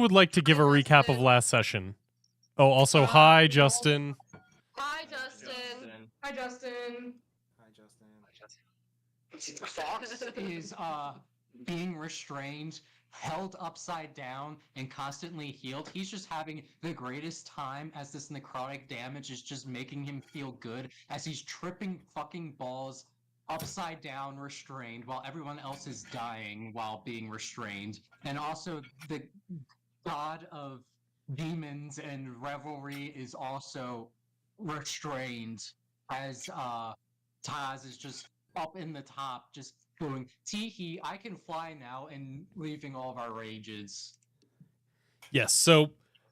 who would like to give a recap of last session? Oh, also, hi, Justin. Hi, Justin. Hi, Justin. Fox is being restrained, held upside down, and constantly healed. He's just having the greatest time as this necrotic damage is just making him feel good as he's tripping fucking balls upside down restrained while everyone else is dying while being restrained. And also the god of demons and revelry is also restrained as Taz is just up in the top, just going, tee-hee, I can fly now, and leaving all of our rages. Yes, so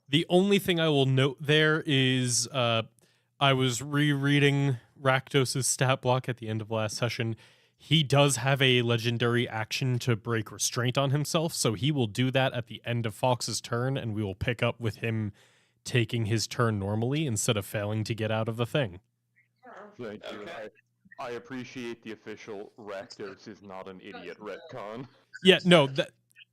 the only thing I will note there is I was rereading Rakdos' stat block at the end of last session. He does have a legendary action to break restraint on himself, so he will do that at the end of Fox's turn, and we will pick up with him taking his turn normally instead of failing to get out of the thing. Thank you. Okay. I appreciate the official Rakdos is not an idiot retcon. Yeah, no,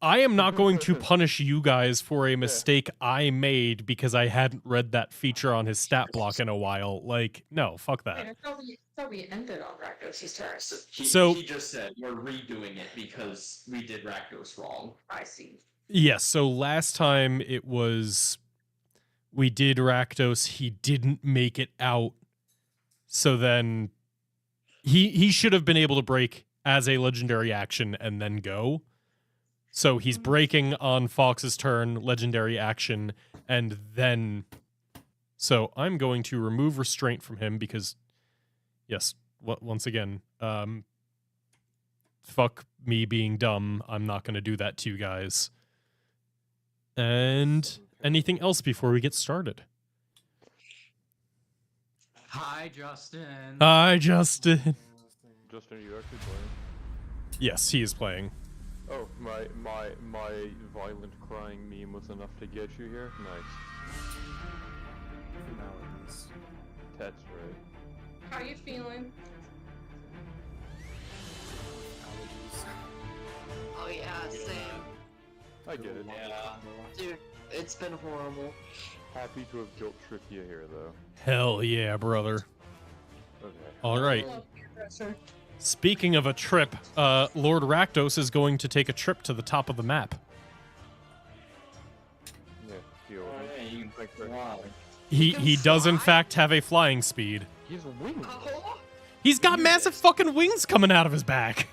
I am not going to punish you guys for a mistake I made because I hadn't read that feature on his stat block in a while. Like, no, fuck that. Wait, I thought we ended on Rakdos' turn. So- He just said we're redoing it because we did Rakdos wrong. I see. Yes, so last time it was we did Rakdos, he didn't make it out. So then he should have been able to break as a legendary action and then go. So he's breaking on Fox's turn, legendary action, and then... So I'm going to remove restraint from him because, yes, once again, fuck me being dumb. I'm not going to do that to you guys. And anything else before we get started? Hi, Justin. Hi, Justin. Justin, are you actually playing? Yes, he is playing. Oh, my violent crying meme was enough to get you here? Nice. That's right. How you feeling? Oh yeah, same. I get it. Yeah. Dude, it's been horrible. Happy to have guilt tripped you here, though. Hell yeah, brother. Okay. All right. Hello, peer pressure. Speaking of a trip, Lord Rakdos is going to take a trip to the top of the map. Yeah, deal with it. Alright, you can Thanks, sir. fly. He does in fact have a flying speed. He has a wing. Oh, He's got massive fucking wings coming out of his back.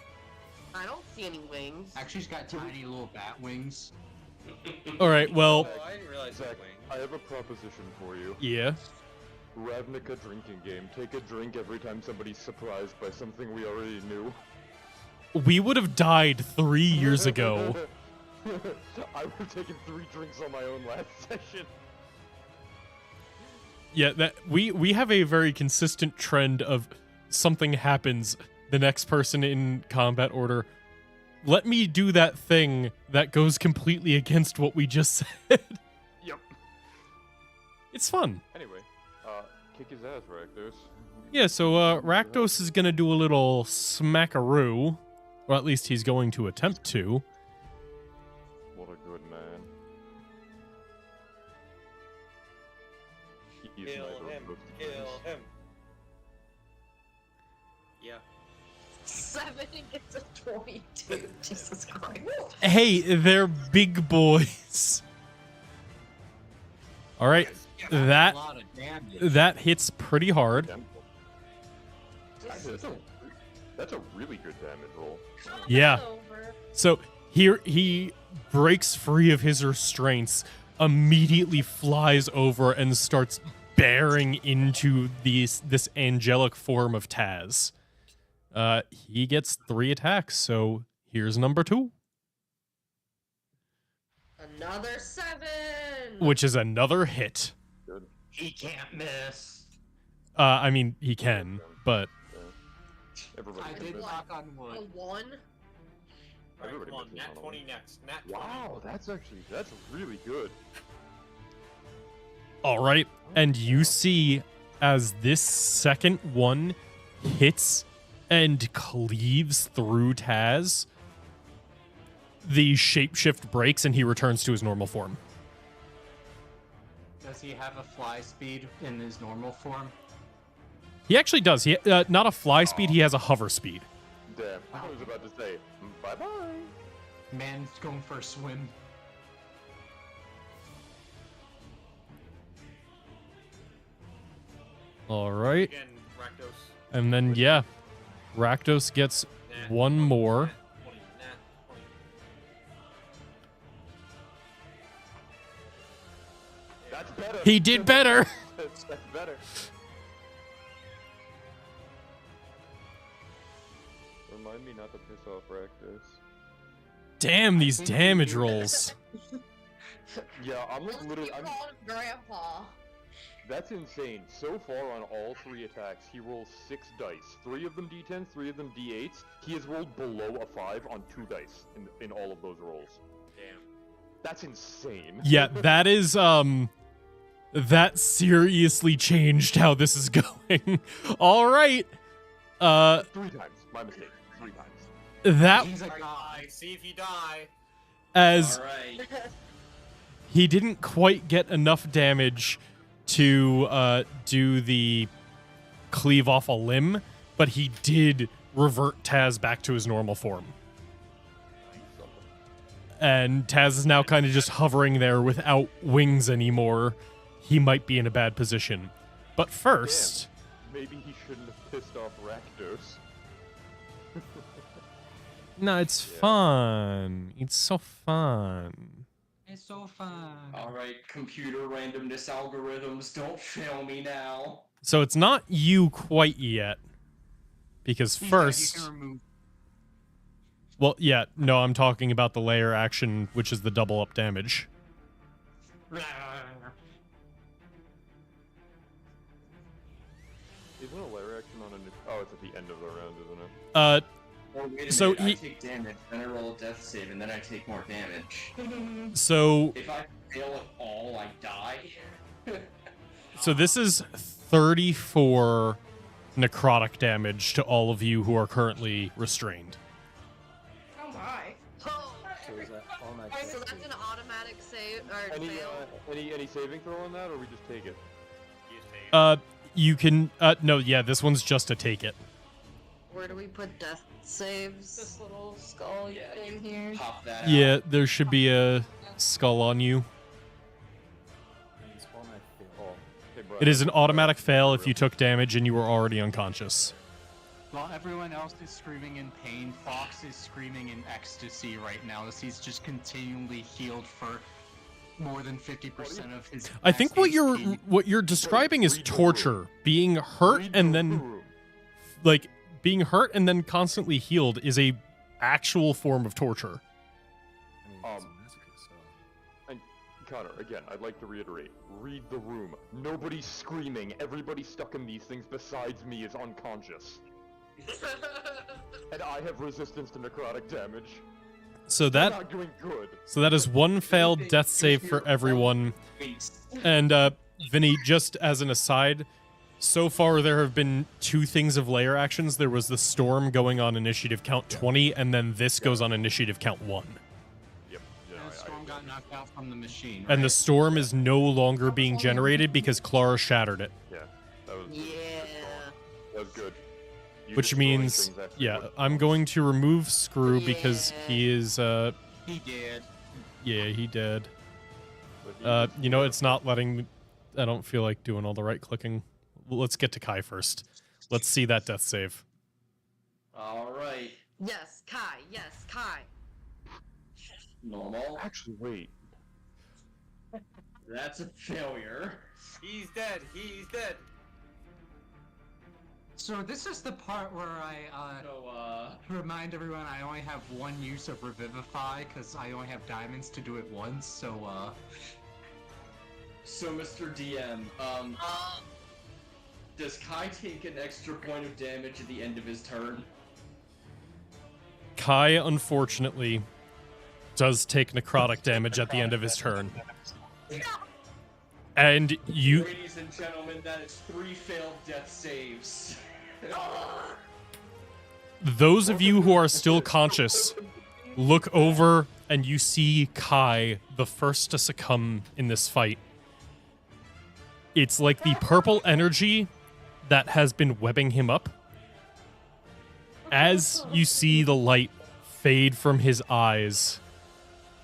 I don't see any wings. Actually, he's got tiny little bat wings. All right, well, Oh, I didn't realize Zach, that wing. I have a proposition for you. yeah. Ravnica drinking game. Take a drink every time somebody's surprised by something we already knew. We would have died 3 years ago. I would have taken 3 drinks on my own last session. Yeah, that we have a very consistent trend of something happens, the next person in combat order, let me do that thing that goes completely against what we just said. Yep. It's fun. Anyway, kick his ass, Rakdos. Yeah, so Rakdos is going to do a little smackaroo, or at least he's going to attempt to. What a good man. He is Kill neither him. of those Kill things. him. Yeah. 7 against a 22. Jesus Christ. Hey, they're big boys. All right, that A lot of damage. that hits pretty hard. That's a really good damage roll. Yeah. Over. So here he breaks free of his restraints, immediately flies over and starts bearing into this angelic form of Taz. He gets 3 attacks, so here's number 2. Another 7. Which is another hit. Good. He can't miss. I mean, he can, but Everybody I can did miss. knock on A wood. 1. Alright, Everybody come on. misses Nat on a 20 one. next. Nat 20. Wow, that's really good. all right. And you see as this second one hits and cleaves through Taz, the shapeshift breaks and he returns to his normal form. Does he have a fly speed in his normal form? He actually does. He not a fly speed. He has a hover speed. Damn, I was about to say, bye-bye. Man's going for a swim. All right. Again, Rakdos. And then, yeah, Rakdos gets Nah, one 20, more. Nah, 20, nah, 20. That's better. He did better. That's better. Remind me not to piss off Rakdos. Damn, these damage rolls. Yeah, I'm like literally. You called him Grandpa. That's insane. So far on all 3 attacks, he rolls 6 dice. 3 of them d10s, 3 of them d8s. He has rolled below a 5 on 2 dice in all of those rolls. Damn. That's insane. Yeah, that is that seriously changed how this is going. All right. 3 times. My mistake. 3 times. That He's a Die, god. see if you die. as Alright. he didn't quite get enough damage to do the cleave off a limb, but he did revert Taz back to his normal form. And Taz is now kind of just hovering there without wings anymore. He might be in a bad position. But first, Maybe he shouldn't have pissed off Rakdos. no, it's fun. It's so fun. It's so fun. Alright, computer randomness algorithms, don't fail me now. So it's not you quite yet. Because He's first, like, you can remove. well, yeah, no, I'm talking about the layer action, which is the double up damage. Isn't a layer action on a new... Oh, it's at the end of the round, isn't it? Oh, wait a So minute, I he- take damage, then I roll a death save, and then I take more damage. So If I fail at all, I die. this is 34 necrotic damage to all of you who are currently restrained. Oh my. Oh, So is that automatic? so that's an automatic save or Any, fail. any saving throw on that, or we just take it? You just take it. You can no, yeah, this one's just to take it. Where do we put death saves? This little skull Yeah, thing here. Pop that Yeah, out. there should be a skull on you. It's automatic fail. Oh, hey, bro. It is an automatic fail if you took damage and you were already unconscious. While everyone else is screaming in pain, Fox is screaming in ecstasy right now as he's just continually healed for more than 50% of his. I think max HP. what you're describing is Read the torture, being hurt Read and the then room. like being hurt and then constantly healed is a actual form of torture. I mean, it's a masochist, so. And Connor, again, I'd like to reiterate: read the room. Nobody's screaming. Everybody stuck in these things besides me is unconscious, and I have resistance to necrotic damage. So I'm that not doing good. is one failed death save for everyone. And Vinny, just as an aside, so far there have been 2 things of layer actions. There was the storm going on initiative count 20, and then this goes on initiative count 1. Yep. Yeah, And the storm got knocked out from the machine. And the right? storm is no longer being generated because Clara shattered it. yeah, that was Yeah. that was good. You Which destroying means, things after yeah, what- I'm going to remove Screw because he is, He did. yeah, he did. but he was- You know, it's not letting, I don't feel like doing all the right clicking. Let's get to Kai first. Let's see that death save. Alright. Yes, Kai. Yes, Kai. Normal. Actually, wait. That's a failure. He's dead. He's dead. So this is the part where I So, remind everyone I only have 1 use of Revivify because I only have diamonds to do it once. So So, Mr. DM, does Kai take an extra point of damage at the end of his turn? Kai, unfortunately, does take necrotic damage at the end of his turn. And you, Ladies and gentlemen, that is 3 failed death saves. those of you who are still conscious, look over and you see Kai, the first to succumb in this fight. It's like the purple energy that has been webbing him up. As you see the light fade from his eyes,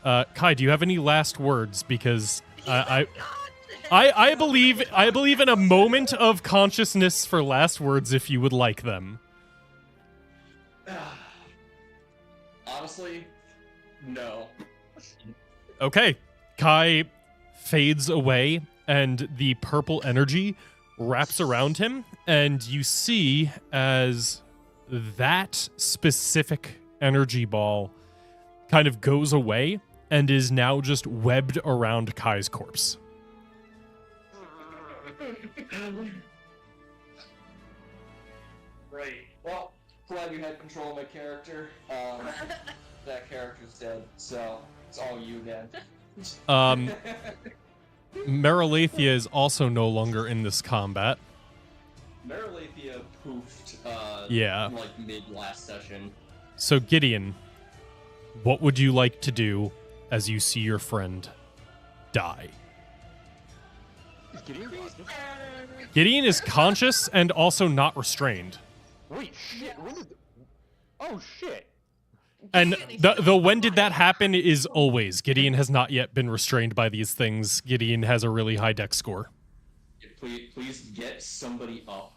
Kai, do you have any last words? Because I believe in a moment of consciousness for last words if you would like them. Honestly, no. Okay. Kai fades away, and the purple energy wraps around him, and you see as that specific energy ball kind of goes away and is now just webbed around Kai's corpse. Right. Well, glad you had control of my character. That character's dead, so it's all you again. Meralathia is also no longer in this combat. Meralathia poofed, Yeah. like mid-last session. So, Gideon, what would you like to do as you see your friend die? Is Gideon conscious? Gideon is conscious and also not restrained. Wait, shit. When did? Oh shit. And the when did that happen is always. Gideon has not yet been restrained by these things. Gideon has a really high dex score. Please get somebody up.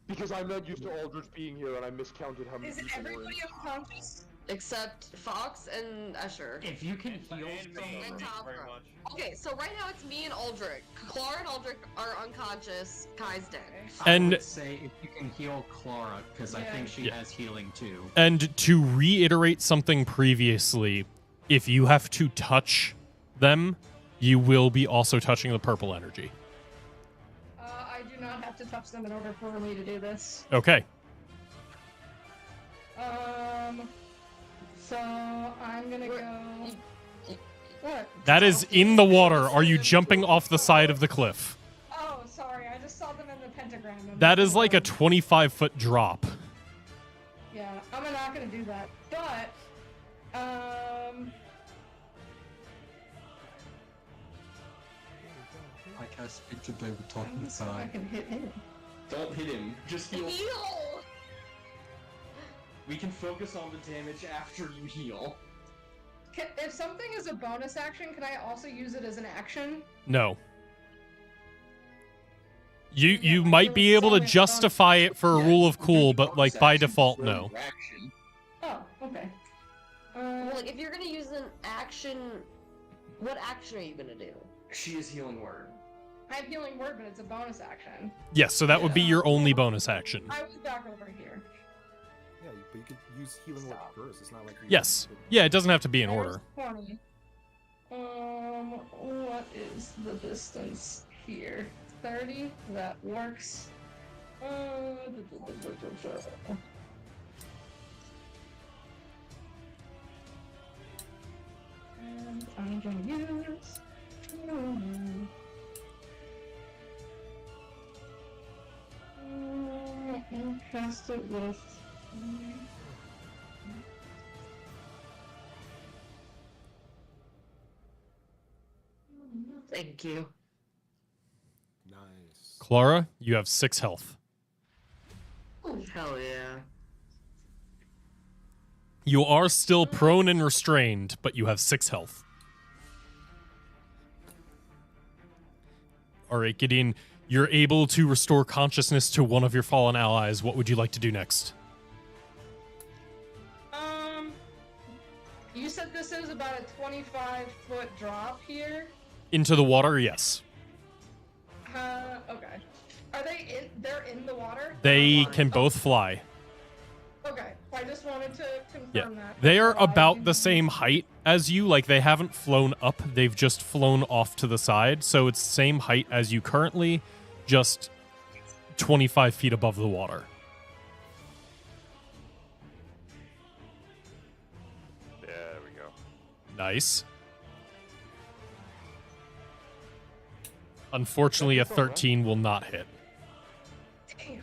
Because I'm not used to Aldrich being here, and I miscounted how many Is people were in. everybody unconscious? Except Fox and Usher. If you can heal And me, And someone, Tom. very much. Okay, so right now it's me and Aldrich. Clara and Aldrich are unconscious. Kai's dead. I And- would say if you can heal Clara, because I Yeah. think she Yeah. has healing too. And to reiterate something previously, if you have to touch them, you will be also touching the purple energy. I do not have to touch them in order for me to do this. Okay. So I'm gonna go. What? That is in the water. Are you jumping off the side of the cliff? Oh, sorry. I just saw them in the pentagram. That is like a 25-foot drop. Yeah, I'm not gonna do that. But, I cast picture David talking so I aside. can hit him. Don't hit him. Just heal. Heal! We can focus on the damage after you heal. If something is a bonus action, can I also use it as an action? No. You Yeah, I might feel be it's able to only a justify it for a Yeah, rule of you cool, can but bonus like by action default, for no. your action. Oh, okay. Well, like, if you're gonna use an action, what action are you gonna do? She is healing word. I have healing word, but it's a bonus action. Yes, so that would be Yeah. your only bonus action. I was back over here. Yeah, but you could use healing word Stop. first. It's not like you Yes. Yeah, it doesn't have to be in There's order. 20. What is the distance here? 30? That works. And I'm gonna use. And cast it with. Thank you. Nice. Clara, you have 6 health. Hell yeah. You are still prone and restrained, but you have 6 health. All right, Gideon, you're able to restore consciousness to one of your fallen allies. What would you like to do next? You said this is about a 25-foot drop here. Into the water, yes. Okay. Are they in? They're in the water? They can both fly. Okay. I just wanted to confirm Yeah. that. They are before I about do the same height as you. Like, they haven't flown up, they've just flown off to the side. So it's same height as you currently, just 25 feet above the water. There we go. Nice. Unfortunately, a 13 will not hit. Damn.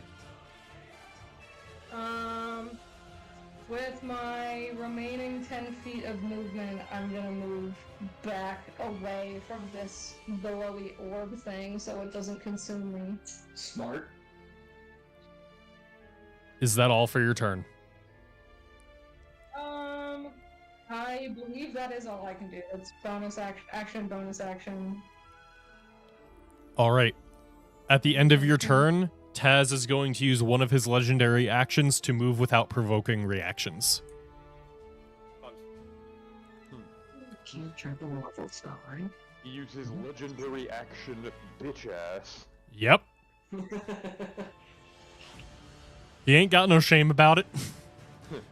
With with my remaining 10 feet of movement, I'm gonna move back away from this billowy orb thing so it doesn't consume me. Smart. Is that all for your turn? I believe that is all I can do. It's bonus action, bonus action. All right. At the end of your turn, Taz is going to use one of his legendary actions to move without provoking reactions. Can't try the level spell, right? He uses legendary action, bitch ass. Yep. He ain't got no shame about it.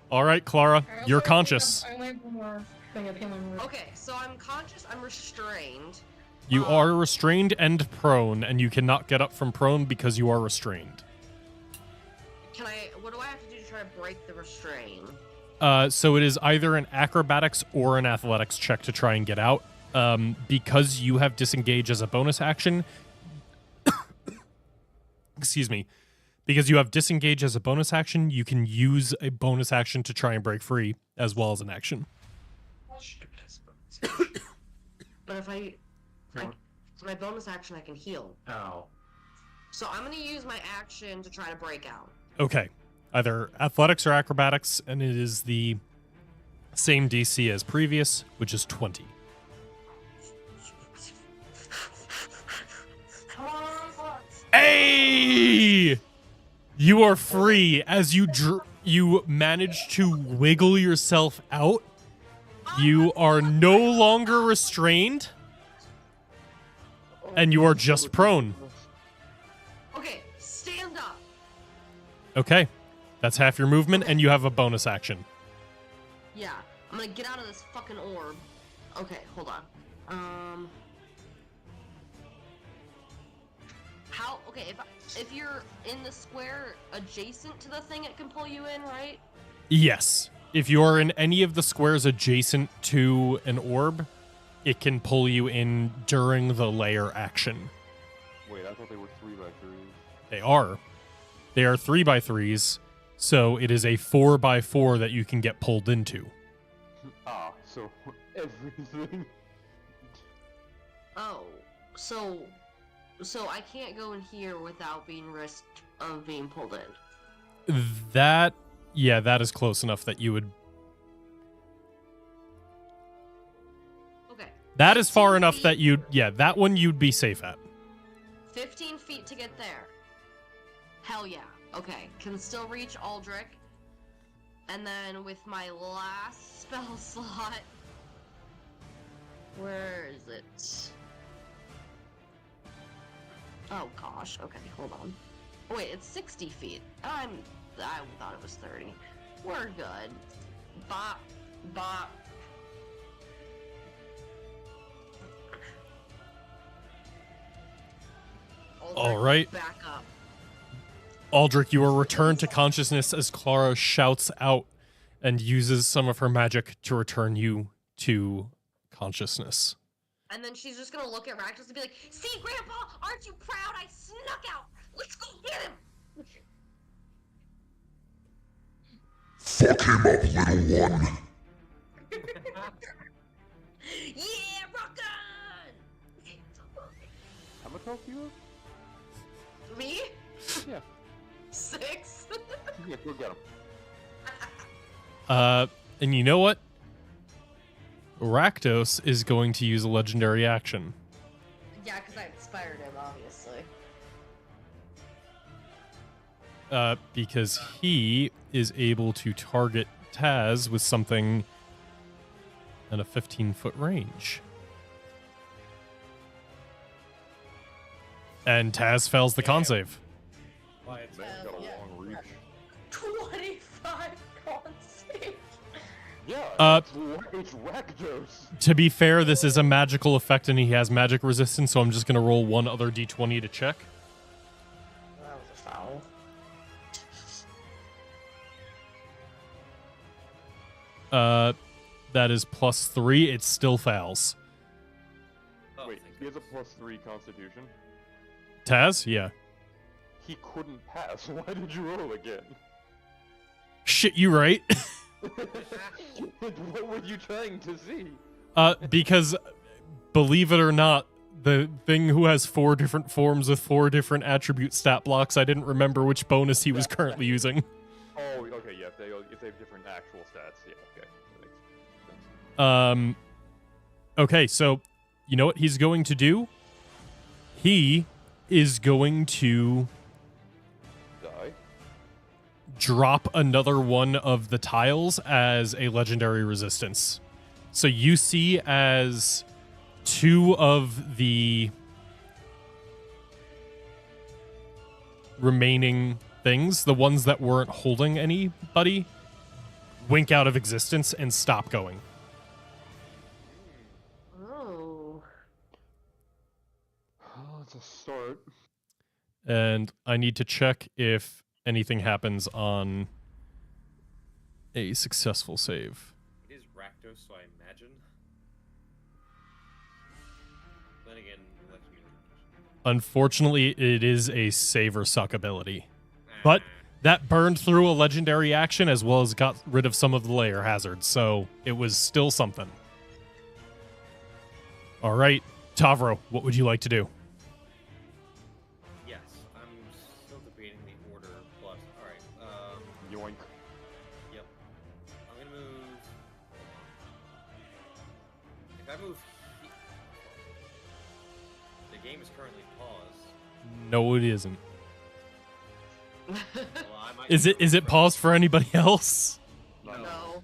All right, Clara, I you're only conscious. I only have one more thing of healing word. Okay, so I'm conscious, I'm restrained. You are restrained and prone, and you cannot get up from prone because you are restrained. What do I have to do to try to break the restraint? So it is either an acrobatics or an athletics check to try and get out. Because you have disengage as a bonus action. Excuse me. Because you have disengage as a bonus action, you can use a bonus action to try and break free as well as an action. But if my bonus action, I can heal. Oh. So I'm gonna use my action to try to break out. Okay. Either athletics or acrobatics, and it is the same DC as previous, which is 20. Come on, Fox. Hey! You are free as you manage to wiggle yourself out. You are no longer restrained, and you are just prone. Okay, stand up. Okay. That's half your movement, and you have a bonus action. Yeah, I'm gonna get out of this fucking orb. Okay, hold on. How? Okay, if you're in the square adjacent to the thing, it can pull you in, right? Yes. If you are in any of the squares adjacent to an orb, it can pull you in during the layer action. Wait, I thought they were 3x3s. They are. They are 3x3s, so it is a 4x4 that you can get pulled into. Ah, so everything. Oh, so I can't go in here without being risked of being pulled in. That is close enough that you would. Okay. That is far 15 enough feet. that that one you'd be safe at. 15 feet to get there. Hell yeah. Okay, can still reach Aldrich. And then with my last spell slot... Where is it? Oh gosh, okay, hold on. Oh, wait, it's 60 feet. I thought it was 30. We're good. Bop, bop. All right. Back up. Aldrich, you are returned to consciousness as Clara shouts out and uses some of her magic to return you to consciousness. And then she's just gonna look at Rakdos and be like, "See, Grandpa, aren't you proud? I snuck out. Let's go get him." Fuck him up, little one. Yeah, rock on! How much health do you have? Me? Yeah. 6? Yeah, go get him. And you know what? Rakdos is going to use a legendary action. Yeah, because I inspired him, obviously. Because he is able to target Taz with something in a 15-foot range. And Taz fails the con save. Quiet. Man's got a yeah. long reach. 25 con save. Yeah, it's Rakdos. To be fair, this is a magical effect and he has magic resistance, so I'm just going to roll one other d20 to check. That was a foul. That is +3. It still fails. Oh, Wait, thank he has a +3 Constitution. Taz? Yeah. He couldn't pass. Why did you roll again? Shit, you right. What were you trying to see? Because, believe it or not, the thing who has 4 different forms with 4 different attribute stat blocks, I didn't remember which bonus he was currently using. Oh, okay, yeah, if they have different actual stats, yeah, okay. That makes sense. Okay, so, you know what he's going to do? He is going to Die? drop another one of the tiles as a legendary resistance. So you see as 2 of the remaining things, the ones that weren't holding anybody, wink out of existence and stop going. Oh. Oh, it's a start. And I need to check if anything happens on a successful save. It is Rakdos, so I imagine. Then again, let me. Unfortunately, it is a save or suck ability. But that burned through a legendary action as well as got rid of some of the layer hazards, so it was still something. All right, Tavro, what would you like to do? Yes, I'm still debating the order plus. Alright, Yoink. yep. I'm gonna move. If I move. The game is currently paused. No, it isn't. Well, I might Is it paused for anybody else? No.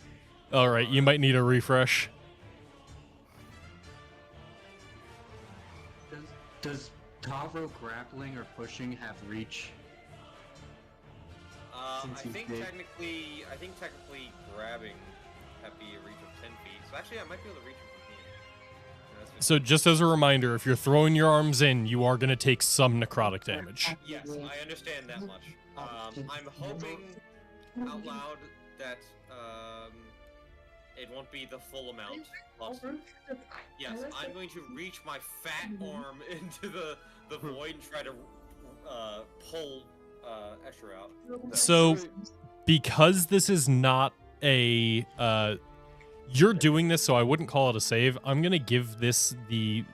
All right, you might need a refresh. Does Tavro grappling or pushing have reach? I Since he's think big. technically grabbing have be a reach of 10 feet. So actually, I might be able to reach him from here. That's So just as a reminder, if you're throwing your arms in, you are going to take some necrotic damage. Yes, I understand that much. I'm hoping out loud that it won't be the full amount. Plus, yes, I'm going to reach my fat arm into the void and try to pull Escher out. So, because this is not a you're doing this, so I wouldn't call it a save. I'm gonna give this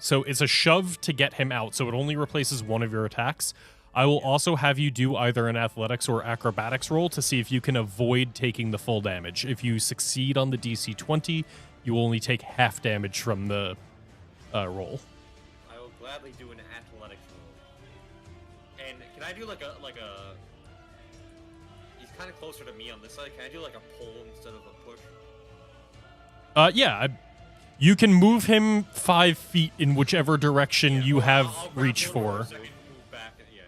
so it's a shove to get him out, so it only replaces one of your attacks. I will also have you do either an athletics or acrobatics roll to see if you can avoid taking the full damage. If you succeed on the DC 20, you will only take half damage from the roll. I will gladly do an athletics roll. And can I do like a he's kind of closer to me on this side. Can I do like a pull instead of a push? Yeah, you can move him 5 feet in whichever direction you have I'll grab reach one more for. second and move back. Yeah.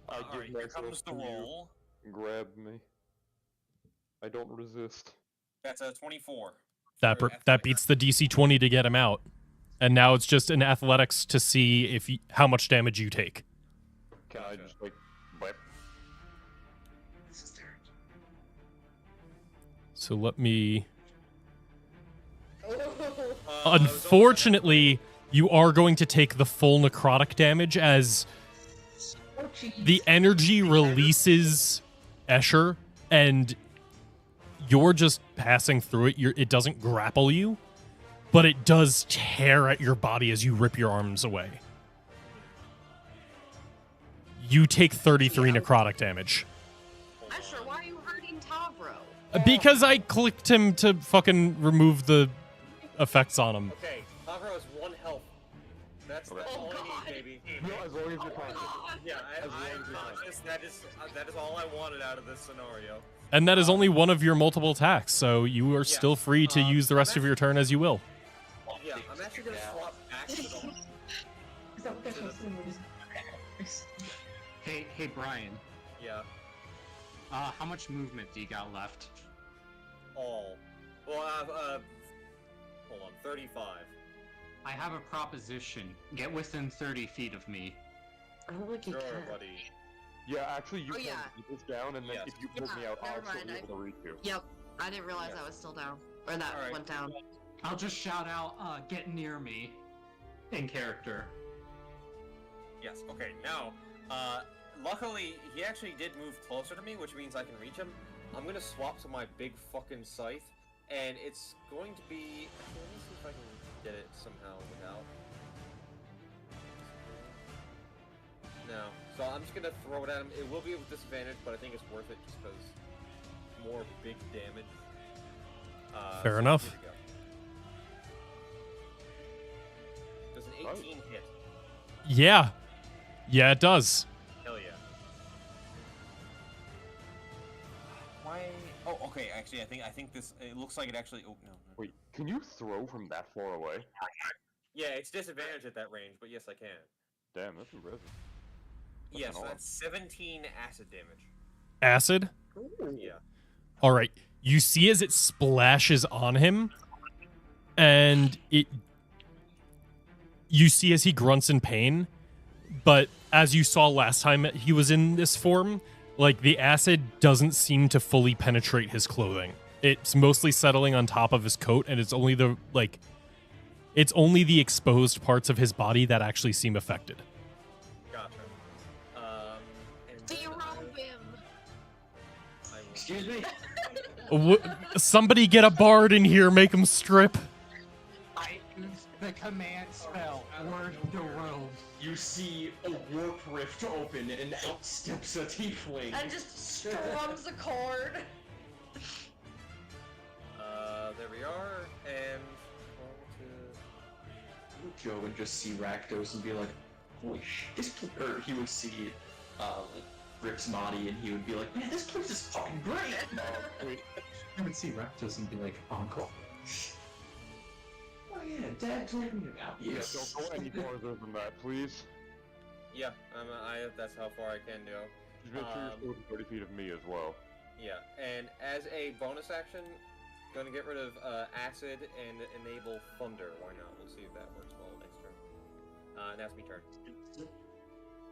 I give Alright, here myself comes the to you. roll. Grab me. I don't resist. That's a 24. That Or that athletics. beats the DC 20 to get him out. And now it's just an athletics to see if how much damage you take. Can I just like whip? So let me... Uh, Unfortunately, you are going to take the full necrotic damage as the energy releases Escher, and you're just passing through it. It doesn't grapple you, but it does tear at your body as you rip your arms away. You take 33 necrotic damage. Escher, why are you hurting Tavro? Because I clicked him to fucking remove the effects on him. Okay, Tavro has 1 health. That's Okay. all Oh, I need, baby. No, as long as you're conscious. Yeah, As long I'm as you're conscious. That is all I wanted out of this scenario. And that is only one of your multiple attacks, so you are Yeah, still free to use the rest of your turn as you will. Yeah, I'm actually gonna swap back to the. Hey, Brian. Yeah, How much movement do you got left? all. Well, hold on, 35. I have a proposition. Get within 30 feet of me. I don't think you Sure, can. buddy. Yeah, actually, you Oh, can yeah. keep this down, and then Yes. if you pull me Yeah, out, I'll never still mind, be I- able to reach you. Yep, I didn't realize Yeah. I was still down. Or that Alright. went down. I'll just shout out, get near me. In character. Yes. Okay. Now, luckily he actually did move closer to me, which means I can reach him. I'm gonna swap to my big fucking scythe, And it's going to be... Actually, let me see if I can get it somehow without... No. So I'm just going to throw it at him. It will be with disadvantage, but I think it's worth it just because more big damage. Fair so enough. Here we go. Does an 18 hit? Yeah. Yeah, it does. Hell yeah. Why? Oh, okay. Actually, I think this. It looks like it actually. Oh no. Wait, can you throw from that far away? Yeah, it's disadvantage at that range, but yes, I can. Damn, that's impressive. Yeah, an so arm. that's 17 acid damage. Acid? Yeah. All right. You see as it splashes on him, and you see as he grunts in pain, but as you saw last time he was in this form, like the acid doesn't seem to fully penetrate his clothing. It's mostly settling on top of his coat, and it's only the exposed parts of his body that actually seem affected. Gotcha. And Do you robe him? I will... Excuse me? Somebody get a bard in here, make him strip. I use the command spell, Word the Robe. You see a warp rift open and out steps a tiefling. And just strums a chord. There we are, and... Joe would just see Rakdos and be like, holy shit, this place, or he would see, Rick's body and he would be like, man, this place is fucking great! Wait, he would see Rakdos and be like, Uncle. Oh yeah, Dad told me about you. Yeah, don't go any farther than that, please. Yeah, that's how far I can go. Just make sure you're still 30 feet of me as well. Yeah, and as a bonus action, gonna get rid of acid and enable thunder. Why not? We'll see if that works well next turn. And that's me turn.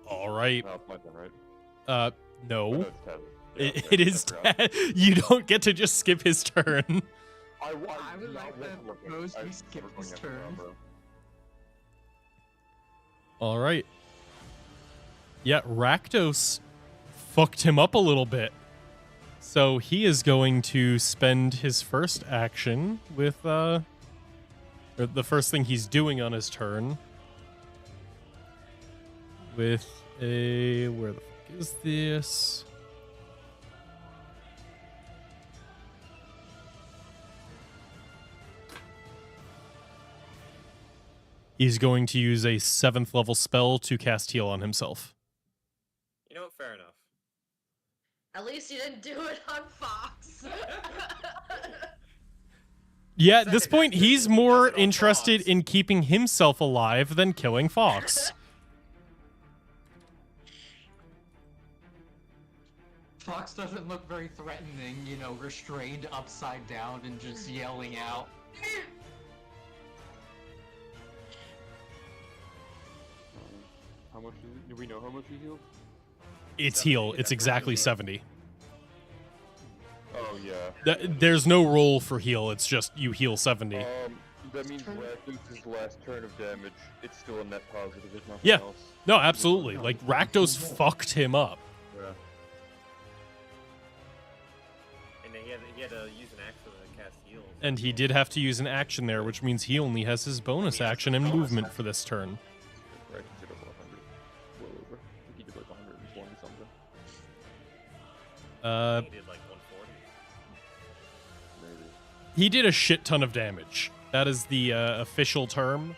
All right. No, it's my turn, right? No. Oh, no, it's Ted. Yeah, It is I forgot. You don't get to just skip his turn. I would like to propose we skip his turn. All right. Yeah, Rakdos fucked him up a little bit. So he is going to spend his first action with or the first thing he's doing on his turn with a where the fuck is this? He's going to use a 7th level spell to cast heal on himself. You know what? Fair enough. At least you didn't do it on Fox. Yeah, at this point, he's more interested in keeping himself alive than killing Fox. Fox doesn't look very threatening, you know, restrained upside down and just yelling out. How much is it? Do we know how much he healed? It's heal. It's exactly 70. Oh, yeah. There's no roll for heal. It's just you heal 70. That means Rakdos' last turn of damage, it's still a net positive, if nothing Yeah. else. No, absolutely. Like, Rakdos fucked him up. Yeah. And then he had to use an action to cast heal. And he did have to use an action there, which means he only has his bonus action and movement for this turn. Right, he did over 100. Well over. I think he did like 120 something. He did like 140. Maybe. He did a shit ton of damage. That is the official term.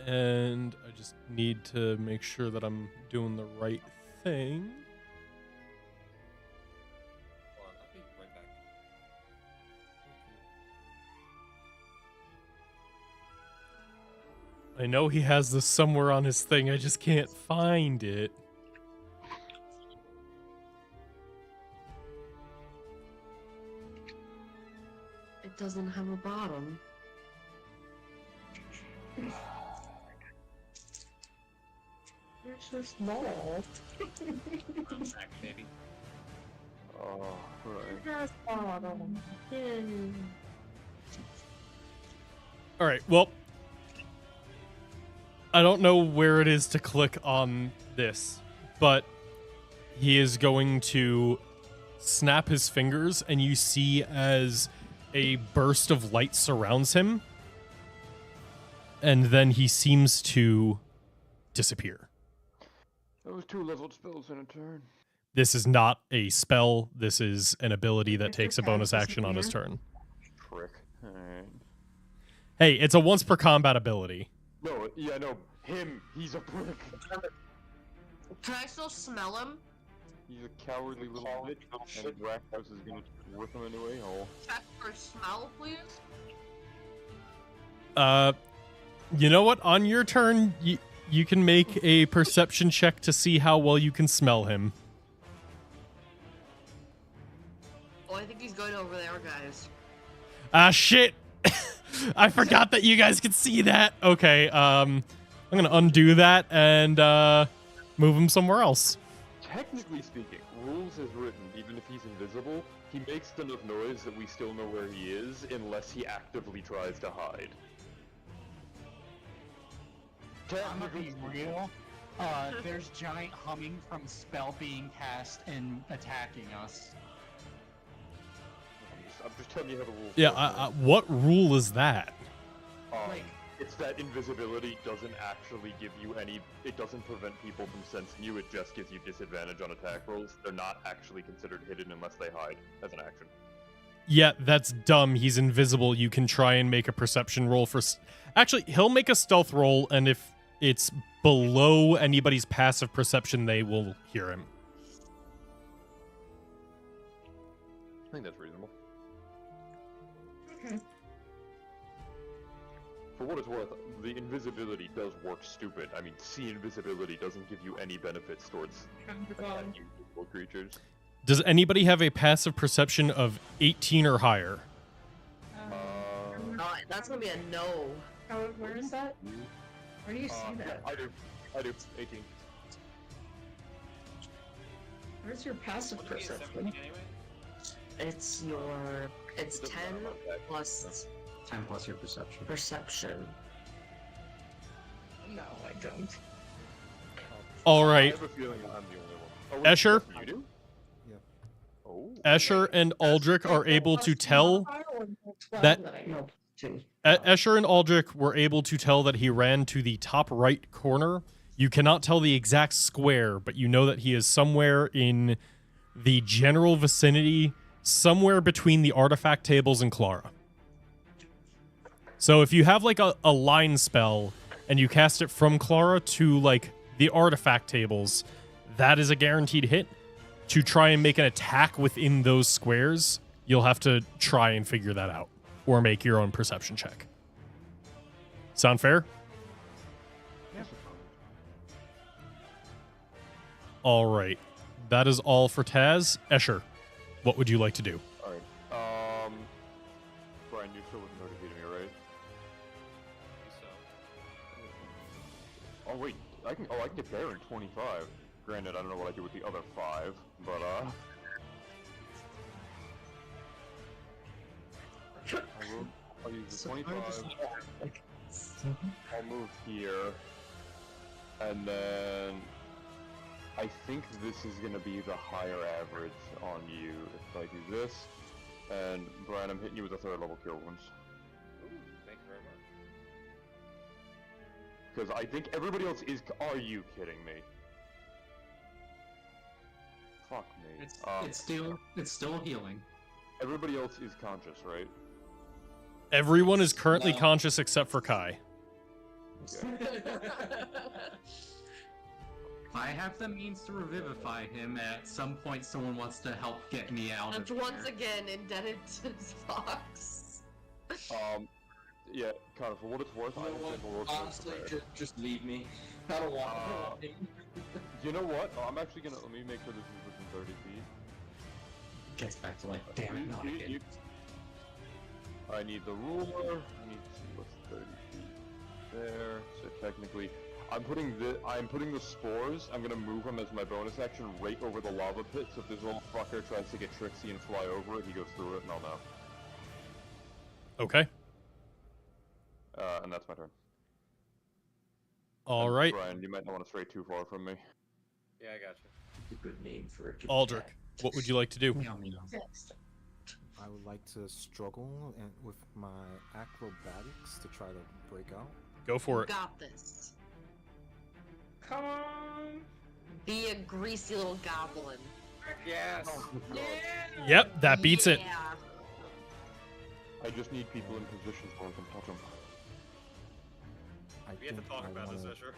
And I just need to make sure that I'm doing the right thing. Hold on, I'll be right back. I know he has this somewhere on his thing. I just can't find it. It doesn't have a bottom. You're so small. Back, baby. Oh, right. It has bottom. Yay. All right, well, I don't know where it is to click on this, but he is going to snap his fingers, and you see as a burst of light surrounds him, and then he seems to disappear. That was 2 leveled spells in a turn. This is not a spell. This is an ability that takes a bonus action on his turn. Trick. Alright. Hey, it's a once per combat ability. No, yeah, no. Him, he's a prick. Can I still smell him? He's a cowardly little bitch, and Rakdos is gonna rip him into a hole. Check for smell, please. You know what? On your turn, you can make a perception check to see how well you can smell him. Oh, I think he's going over there, guys. Ah, shit! I forgot that you guys could see that. Okay, I'm gonna undo that and move him somewhere else. Technically speaking, rules is written, even if he's invisible, he makes enough noise that we still know where he is, unless he actively tries to hide. I'm gonna be real. There's giant humming from spell being cast and attacking us. I'm just telling you how the rules Yeah, work. what rule is that? It's that invisibility doesn't actually give you any... It doesn't prevent people from sensing you, it just gives you disadvantage on attack rolls. They're not actually considered hidden unless they hide as an action. Yeah, that's dumb. He's invisible. You can try and make a perception roll for... Actually, he'll make a stealth roll, and if it's below anybody's passive perception, they will hear him. I think that's reasonable. Okay. For what it's worth, the invisibility does work stupid. I mean, see invisibility doesn't give you any benefits towards attacking invisible creatures. Does anybody have a passive perception of 18 or higher? That's gonna be a no. Where is that? Where do you see that? I do. 18. Where's your passive perception? It's 10 plus 10 plus your perception. perception. No, I don't. All I right. have a feeling I'm the only one. Oh, wait, Escher? You do? Yeah. Oh. Escher and Aldrich are able to tell that... No, 2. Escher and Aldrich were able to tell that he ran to the top right corner. You cannot tell the exact square, but you know that he is somewhere in the general vicinity, somewhere between the artifact tables and Clara. So if you have like a line spell and you cast it from Clara to like the artifact tables, that is a guaranteed hit. To try and make an attack within those squares, you'll have to try and figure that out or make your own perception check. Sound fair? All right. That is all for Taz. Escher, what would you like to do? Alright. Brian, you still wouldn't notice me, right? Oh wait, I can get there in 25. Granted, I don't know what I do with the other 5, but I'll use the 25. I'll move here, and then I think this is gonna be the higher average on you if I do this. And Brian, I'm hitting you with a 3rd level cure wounds. Ooh, thank you very much. Because I think everybody else is. Are you kidding me? Fuck me. It's still healing. Everybody else is conscious, right? Everyone is currently conscious except for Kai. Okay. I have the means to revivify him. At some point, someone wants to help get me out That's of once here. again indebted to Fox. Yeah, kind of. For what it's worth, I don't think we'll Honestly, just leave me. I don't want to. You know what? I'm actually gonna let me make sure this is within 30 feet. Gets back to like, damn it, not again. I need the ruler. I need to see what's 30 feet there. So technically, I'm putting the spores. I'm gonna move them as my bonus action right over the lava pit. So if this little fucker tries to get tricksy and fly over it, he goes through it, and I'll know. Okay. And that's my turn. All And right. Brian, you might not want to stray too far from me. Yeah, I got a good name for a good Aldrich, cat. what would you like to do? I would like to struggle and with my acrobatics to try to break out. Go for it. Got this. Come on. Be a greasy little goblin. Yes. Yeah. Yep, that beats it. Yeah. I just need people in positions where I can touch them. We have to talk about this, Escher.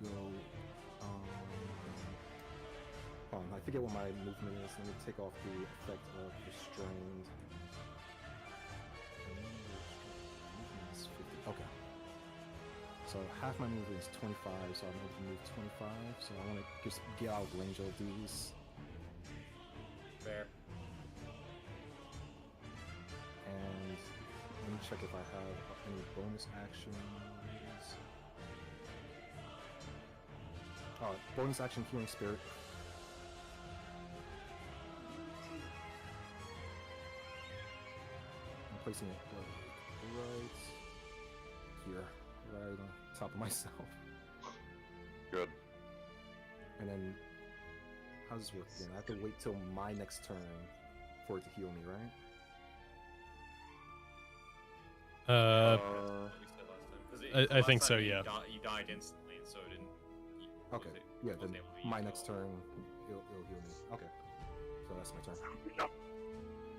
Go. Hold on, I forget what my movement is. Let me take off the effect of restrained. Okay. So half my movement is 25, so I'm able to move 25. So I want to just get out of range of these. Fair. And let me check if I have any bonus actions. Bonus action healing spirit. I'm placing it right here, right on top of myself. Good. And then, how does this work again? I have to wait till my next turn for it to heal me, right? I think so, yeah. You died instantly, and so it didn't. Okay. Yeah, then my next turn, it'll heal me. Okay. So that's my turn.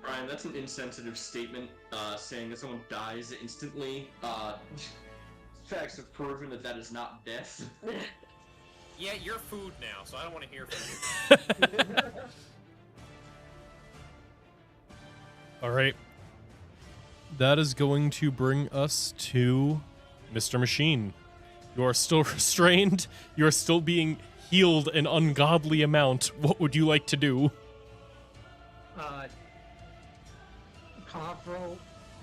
Brian, that's an insensitive statement, saying that someone dies instantly. Facts have proven that that is not death. Yeah, you're food now, so I don't want to hear from you. All right. That is going to bring us to Mr. Machine. You are still restrained. You are still being healed an ungodly amount. What would you like to do? Pavro,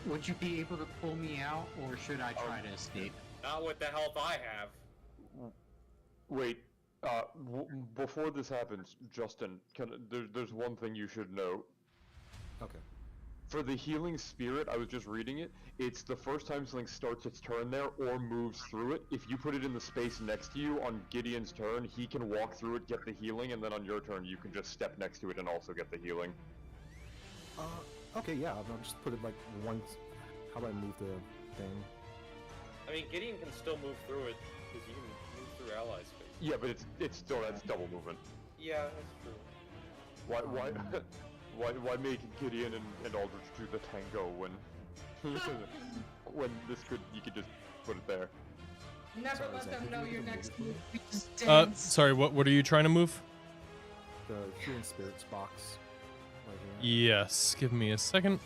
would you be able to pull me out, or should I try to escape? Not with the health I have. Wait, before this happens, Justin, there's one thing you should know. Okay. For the healing spirit, I was just reading it. It's the first time something starts its turn there or moves through it. If you put it in the space next to you on Gideon's turn, he can walk through it, get the healing, and then on your turn, you can just step next to it and also get the healing. Okay, yeah, I'll just put it like once. How do I move the thing? I mean, Gideon can still move through it, because you can move through ally space. Yeah, but it's still, that's double movement. Yeah, that's true. Why make Gideon and Aldrich do the tango when when you could just put it there? Never Sorry, let Zach, them could know you your move next it? move. We just dance. Sorry, what are you trying to move? The healing spirits box. Right here. Yes, give me a second.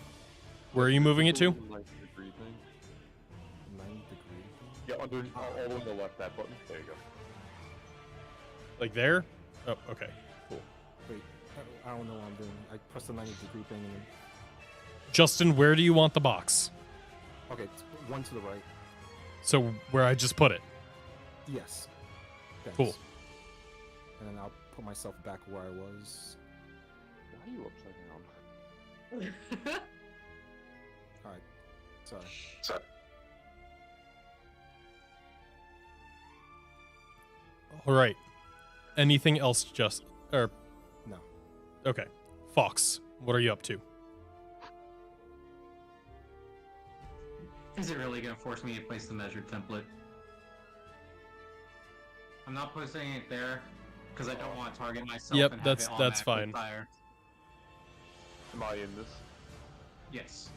Where are you moving it to? 90 degree thing. 90 degree. Yeah, under all on the left, that button. There you go. Like there? Oh, okay. Cool. Wait, I don't know what I'm doing. I pressed the 90 degree thing and Justin, where do you want the box? okay, one to the right. So where I just put it. Yes. Thanks. Cool. And then I'll put myself back where I was. Why are you upside down? Alright. Sorry. All right. Anything else, No. Okay. Fox, what are you up to? Is it really going to force me to place the measured template? I'm not placing it there because I don't want to target myself. Yep, and have that's it automatically fine. Fire. Am I in this? Yes.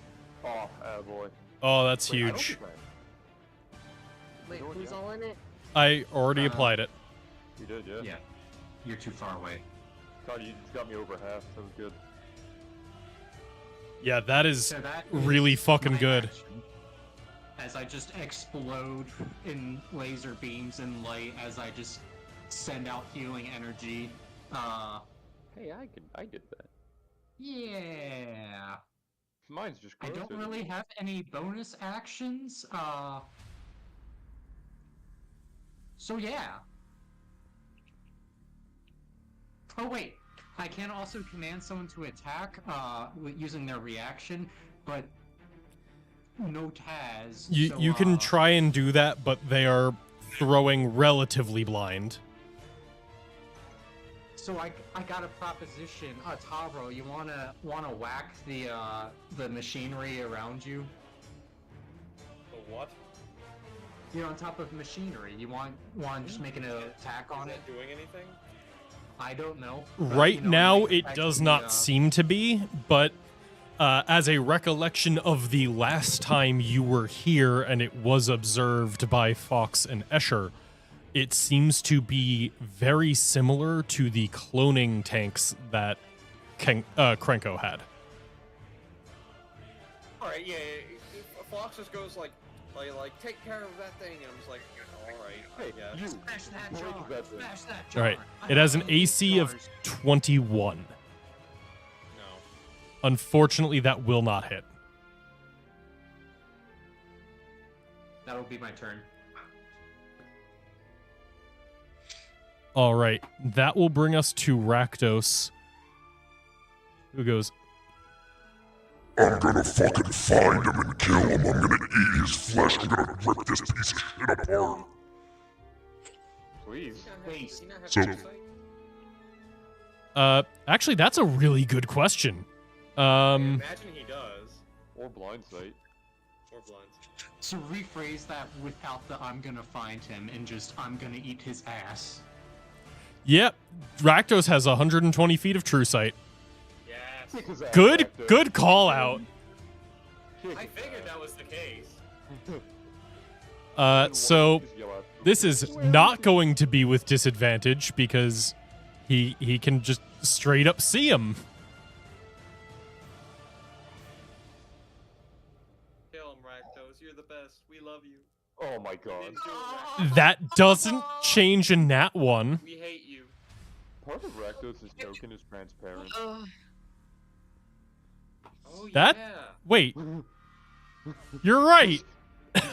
Oh, boy. Oh, that's Wait, I don't huge. think I am. Wait, doing who's it? all in it? I already applied it. You did, yeah. Yeah. You're too far away. God, you got me over half. That was good. Yeah, that is So that really is fucking my good. action. As I just explode in laser beams and light, as I just send out healing energy. Hey, I did that. Yeah. Mine's just I gross, don't isn't really it? have any bonus actions. So yeah. Oh wait, I can also command someone to attack using their reaction, but no Taz. You can try and do that, but they are throwing relatively blind. So I got a proposition. Taro, you wanna whack the machinery around you? The what? You're on top of machinery. You want just making an attack on Is it? that doing anything? I don't know. But, Right you know, now, might it affect does the, not seem to be, but as a recollection of the last time you were here and it was observed by Fox and Escher, it seems to be very similar to the cloning tanks that Krenko had. All right, yeah. Fox just goes like, take care of that thing, and I'm just like, all right, Hey, I guess. you Smash that break jar! that thing. Smash that All jar! right, I it has an have no AC of jars. 21. No. Unfortunately, that will not hit. That'll be my turn. All right, that will bring us to Rakdos, who goes, I'm gonna fucking find him and kill him. I'm gonna eat his flesh. I'm gonna rip this piece of shit apart. Please. Does he not have So- insight? actually, that's a really good question. Imagine he does. Or blind sight. Or blind. So rephrase that without the "I'm gonna find him" and just "I'm gonna eat his ass." Yep, Rakdos has 120 feet of true sight. Yes. Kick his ass, Good, Rakdos. good call out. Kick I his figured ass. that was the case. So Just yell at them. this is not going to be with disadvantage because he can just straight up see him. Kill him, Rakdos. You're the best. We love you. Oh my god. Didn't do it, Rakdos. That doesn't change in that one. We hate you. Part of Rakdos' token is transparent. Ugh. Oh That- yeah. Wait, you're right.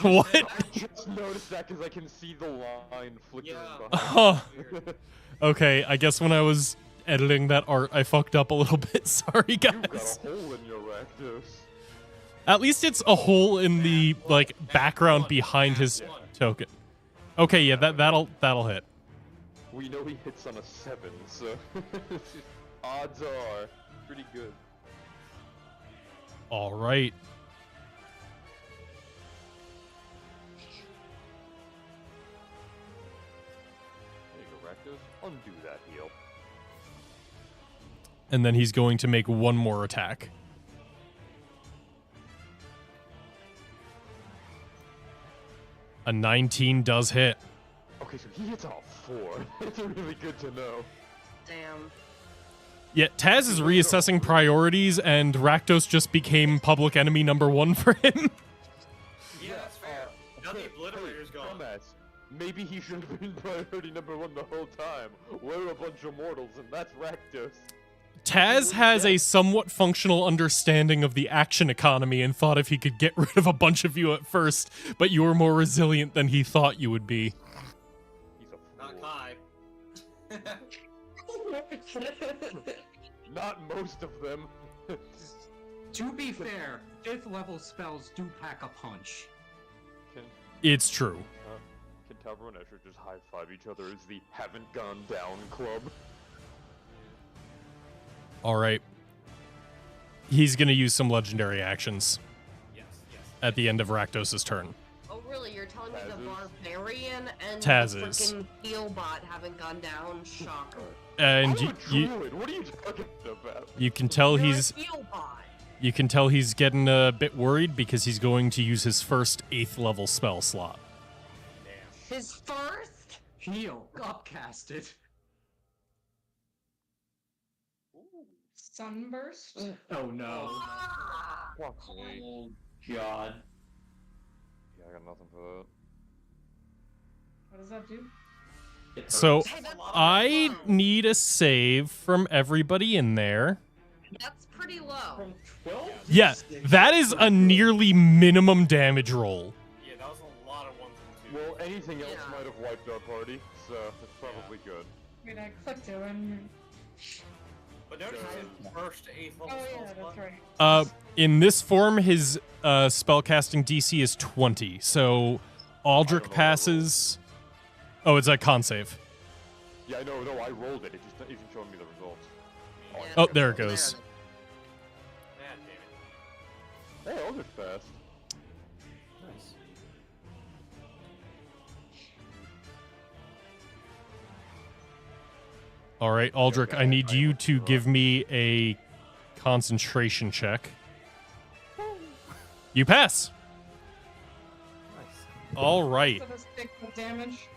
What? I just noticed that because I can see the line flickering Yeah. behind. Oh, okay. I guess when I was editing that art, I fucked up a little bit. Sorry, You've got guys. a hole in your Rakdos. At least it's a hole in the like background one, behind nat his one. token. Okay, yeah, that'll hit. We know he hits on a 7, so odds are pretty good. All right. There you go, Rakdos. Undo that heal. And then he's going to make one more attack. A 19 does hit. Okay, so he hits on a 4. It's really good to know. Damn. Yeah, Taz is reassessing priorities, and Rakdos just became public enemy #1 for him. Yeah, that's fair. Now the obliterator's gone. Dumbass. Maybe he should have been priority #1 the whole time. We're a bunch of mortals, and that's Rakdos. Taz has a somewhat functional understanding of the action economy and thought if he could get rid of a bunch of you at first, but you were more resilient than he thought you would be. He's a Not fool. Kai. Not most of them. To be fair, 5th level spells do pack a punch. Can It's true. Tavro and Escher just high-five each other as the haven't gone down club? All right. He's going to use some legendary actions Yes, yes. at the end of Rakdos' turn. Oh, really? You're telling me the Taz's. barbarian and Taz's. the freaking heal bot haven't gone down? Shocker. And I'm you, a druid. What are you talking about? you can tell You're he's a heal bot. you can tell he's getting a bit worried because he's going to use his first 8th level spell slot. His first? Heal, upcasted. Sunburst? Oh no. Fuck me. Oh god. Yeah, I got nothing for that. What does that do? It So Hey, that's, I need a save from everybody in there. that's pretty low. From 12? Yeah, that is a nearly minimum damage roll. Yeah, that was a lot of 1s and 2s. Well, anything else Yeah. might have wiped our party, so it's probably good. Wait, I clicked it and... But notice his first 8th level Oh spell yeah, slot. that's right. In this form, his spellcasting DC is 20. So Aldrich I don't know that passes. Oh, it's a con save. Yeah, no, I rolled it. It just isn't showing me the results. Oh, there it goes. Man, damn it. Hey, Aldrich fast. Nice. All right, Aldrich, I need you to give me a concentration check. You pass. Nice. All right. So this takes the damage.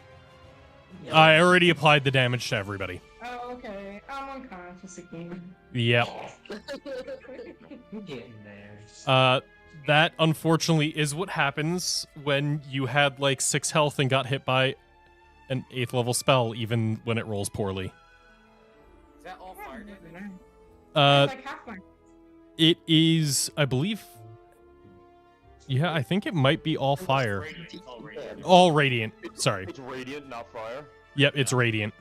I already applied the damage to everybody. Oh, okay. I'm unconscious again. Yep. You're getting there. That unfortunately is what happens when you had like 6 health and got hit by an 8th level spell, even when it rolls poorly. Is that all fire damage? It's like half my. It is, I believe. Yeah, I think it might be all fire. All radiant. All radiant. Sorry. It's radiant, not fire. Yep, it's radiant.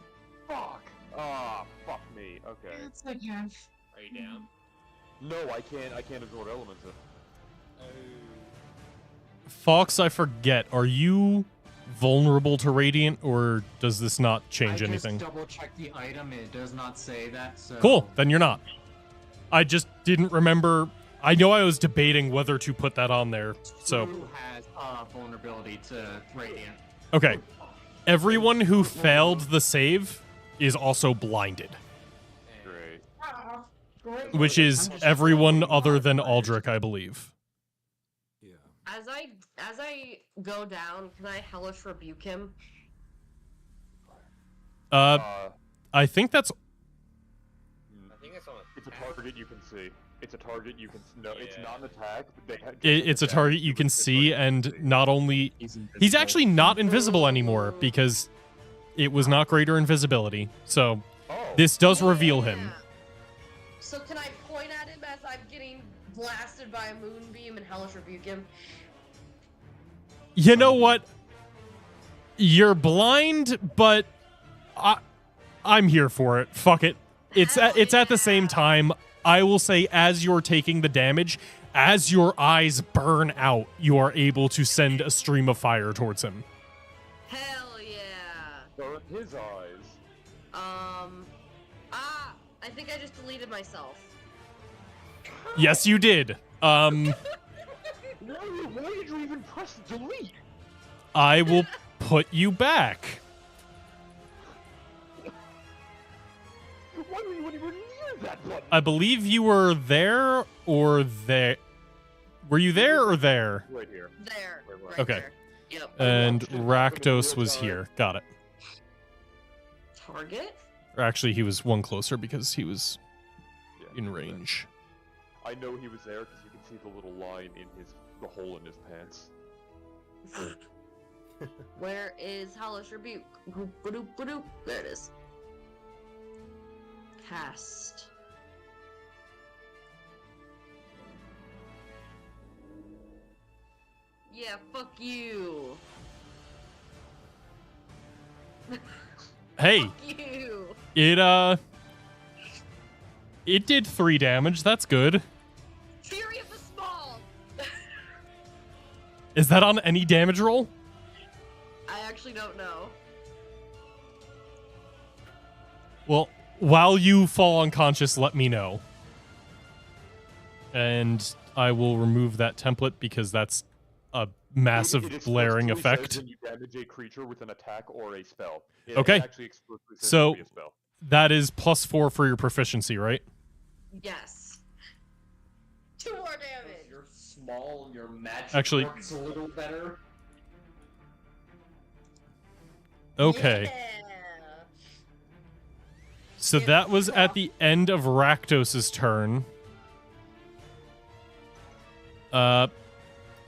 Fuck. Ah, fuck me. Okay. It's like half. Are you down? No, I can't absorb elements. Fox, I forget. Are you vulnerable to radiant, or does this not change anything? I just double-checked the item, it does not say that, so... Cool, then you're not. I just didn't remember. I know I was debating whether to put that on there, so... Who has vulnerability to radiant? Okay. Everyone who failed the save is also blinded, Great. Ah, great. which is everyone other than Aldrich, I believe. Yeah. As I go down, can I hellish rebuke him? I think that's... I think it's on It's a target you can see. It's a target you can. No, it's Yeah. not an attack. But It's a target you can see, and not only... He's actually not invisible anymore, because it was not greater invisibility. So, this does reveal him. Yeah. So can I point at him as I'm getting blasted by a moonbeam and hellish rebuke him? You know what? You're blind, but I'm here for it. Fuck it. It's at the same time. I will say, as you're taking the damage, as your eyes burn out, you are able to send a stream of fire towards him. Hell yeah. Burn his eyes. I think I just deleted myself. Yes, you did. Why did you even press delete? I will put you back. Why were you anywhere near that button? I believe you were there or there. Were you there or there? Right here. There. Right Okay. there. Yep. And Rakdos was here. Got it. Target? Or actually, he was one closer because he was Yeah. in range. I know he was there because you can see the little line in the hole in his pants. Where is hellish rebuke? Ba-doop. There it is. Cast. Yeah, fuck you. Hey, Fuck you. it did 3 damage. That's good. Fury of the Small. Is that on any damage roll? I actually don't know. Well, while you fall unconscious, let me know. And I will remove that template because that's a massive It blaring explicitly effect. says when you damage a creature with an attack or a spell. It Okay. actually explicitly says So- it can be a spell. That is +4 for your proficiency, right? Yes. 2 more damage. If you're small, your magic Actually- works a little better. Okay. Yeah. So that was at the end of Rakdos' turn.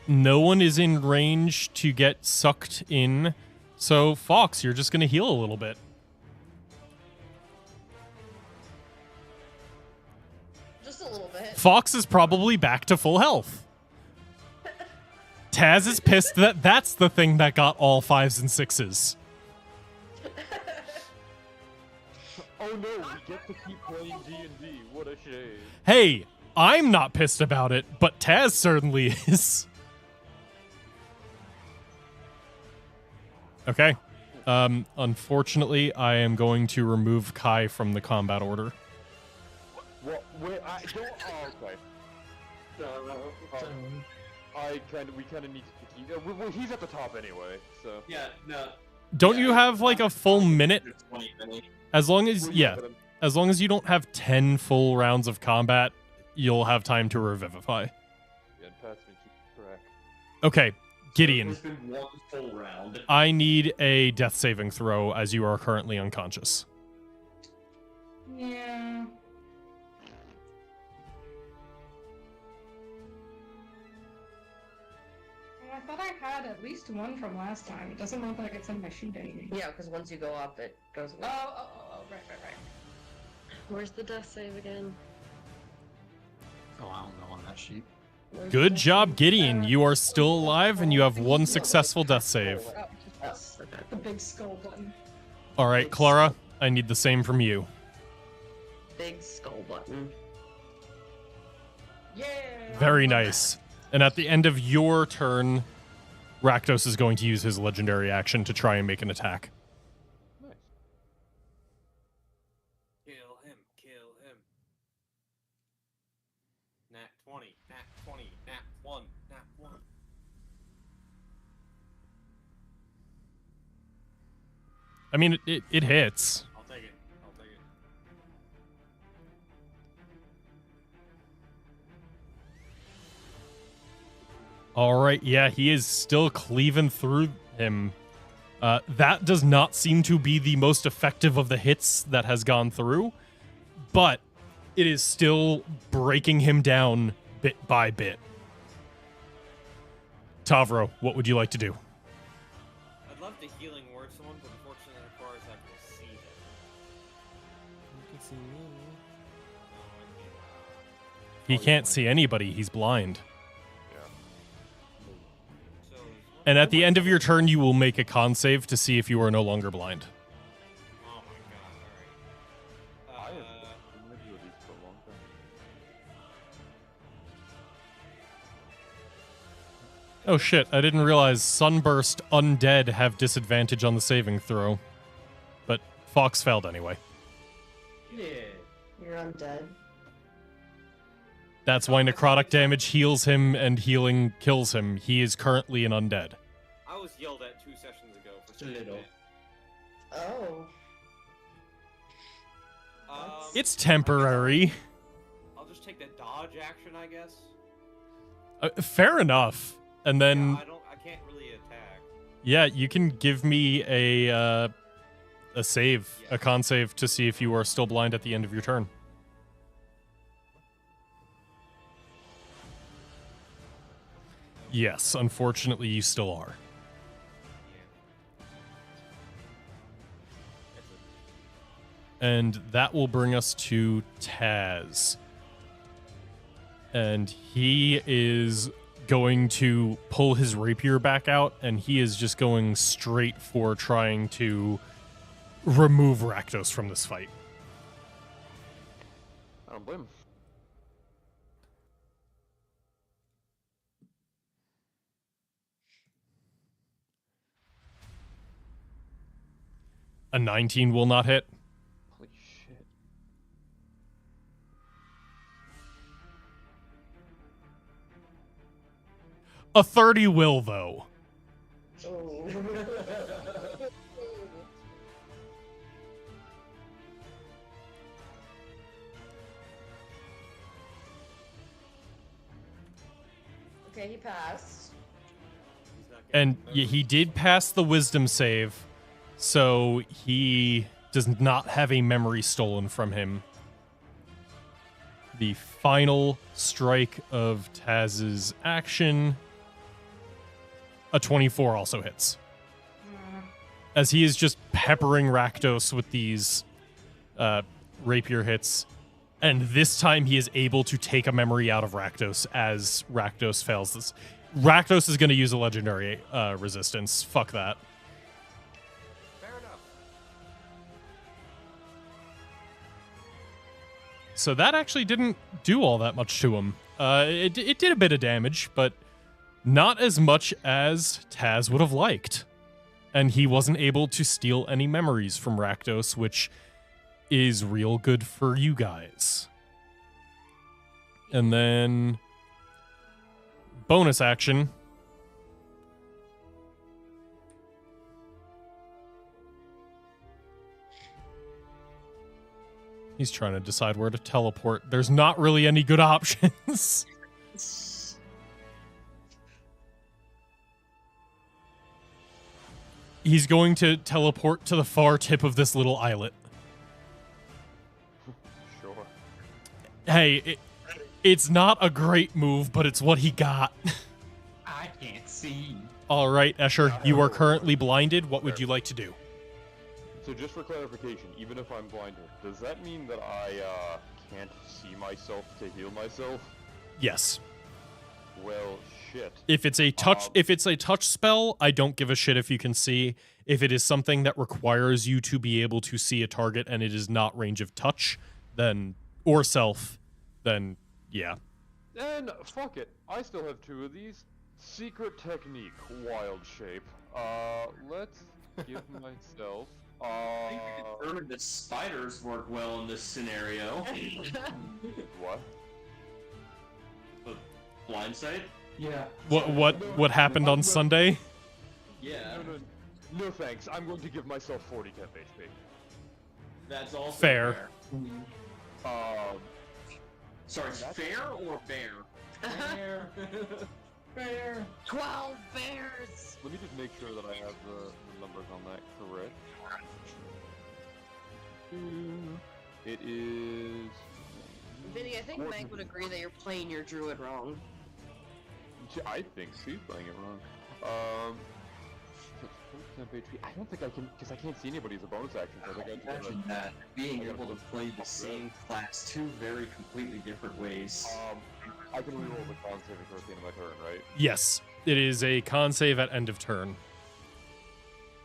No one is in range to get sucked in. So, Fox, you're just going to heal a little bit. Just a little bit. Fox is probably back to full health. Taz is pissed that that's the thing that got all 5s and 6s. Oh no, we get to keep playing D&D. What a shame. Hey, I'm not pissed about it, but Taz certainly is. Okay. Unfortunately, I am going to remove Kai from the combat order. Well, wait, I don't. Oh, okay. We kind of need to keep. Well, he's at the top anyway, so. Yeah, no. Don't you have like a full minute? 20 minutes. As long as as long as you don't have 10 full rounds of combat, you'll have time to revivify. Yeah, Pat's been keeping track. Okay, Gideon. There's been one full round. I need a death saving throw as you are currently unconscious. Yeah. Well, I thought I had at least one from last time. It doesn't look like it's in my sheet anymore. Yeah, because once you go up, it goes away. Oh, right. Where's the death save again? Oh, I don't know on that sheet. Where's Good the- job, Gideon. You are still alive and you have one successful death save. Oh, just press the big skull button. All right, Clara, I need the same from you. Big skull button. Yeah. Very nice. And at the end of your turn, Rakdos is going to use his legendary action to try and make an attack. Nice. Kill him. Nat 20, nat 20, nat 1, nat 1. I mean, it hits. I'll take it. All right, yeah, he is still cleaving through him. That does not seem to be the most effective of the hits that has gone through, but it is still breaking him down bit by bit. Tavro, what would you like to do? I'd love to healing word someone, but unfortunately it requires I can see them. You can see me. He can't see anybody, he's blind. So, And at the end of your turn, you will make a con save to see if you are no longer blind. oh my god, I alright. have been with you at least for a long time. Oh shit, I didn't realize Sunburst Undead have disadvantage on the saving throw. But Fox failed anyway. Yeah. You're undead. That's why necrotic damage heals him and healing kills him. He is currently an undead. I was yelled at 2 sessions ago for saying Little. that. Oh. It's temporary. I'll just take the dodge action, I guess. Fair enough. And then, I can't really attack. yeah, you can give me a save, a con save, to see if you are still blind at the end of your turn. Yes, unfortunately, you still are. And that will bring us to Taz. And he is going to pull his rapier back out, and he is just going straight for trying to remove Rakdos from this fight. I don't blame him. A 19 will not hit. Holy shit. A 30 will, though. Oh. Okay, he passed. And he did pass the wisdom save, so he does not have a memory stolen from him. The final strike of Taz's action, a 24 also hits. As he is just peppering Rakdos with these rapier hits. And this time he is able to take a memory out of Rakdos as Rakdos fails this. Rakdos is going to use a legendary resistance. Fuck that. Fair enough. So that actually didn't do all that much to him. It did a bit of damage, but not as much as Taz would have liked. And he wasn't able to steal any memories from Rakdos, which is real good for you guys. And then bonus action. He's trying to decide where to teleport. There's not really any good options. He's going to teleport to the far tip of this little islet. Sure. Hey, it's not a great move, but it's what he got. I can't see. All right, Escher, you are currently blinded. What would you like to do? So just for clarification, even if I'm blinded, does that mean that I can't see myself to heal myself? Yes. Well, shit. If it's a touch spell, I don't give a shit if you can see. If it is something that requires you to be able to see a target and it is not range of touch, then or self, then yeah. Then fuck it. I still have 2 of these. Secret technique, wild shape. Let's give myself. I think we determined that spiders work well in this scenario. What? The blind sight? Yeah. What happened on Sunday? Yeah. No thanks. I'm going to give myself 40 temp HP. That's also Fair. Sorry, fair or bear? Fair. Fair. 12 bears! Let me just make sure that I have the numbers on that correct. It is... Vinny, I think Meg would agree that you're playing your druid wrong. I think she's playing it wrong. I don't think I can, because I can't see anybody as a bonus action. So I think Imagine that, being able to play the same class 2 very completely different ways. I can reroll the con saving throw at the end of my turn, right? Yes, it is a con save at end of turn.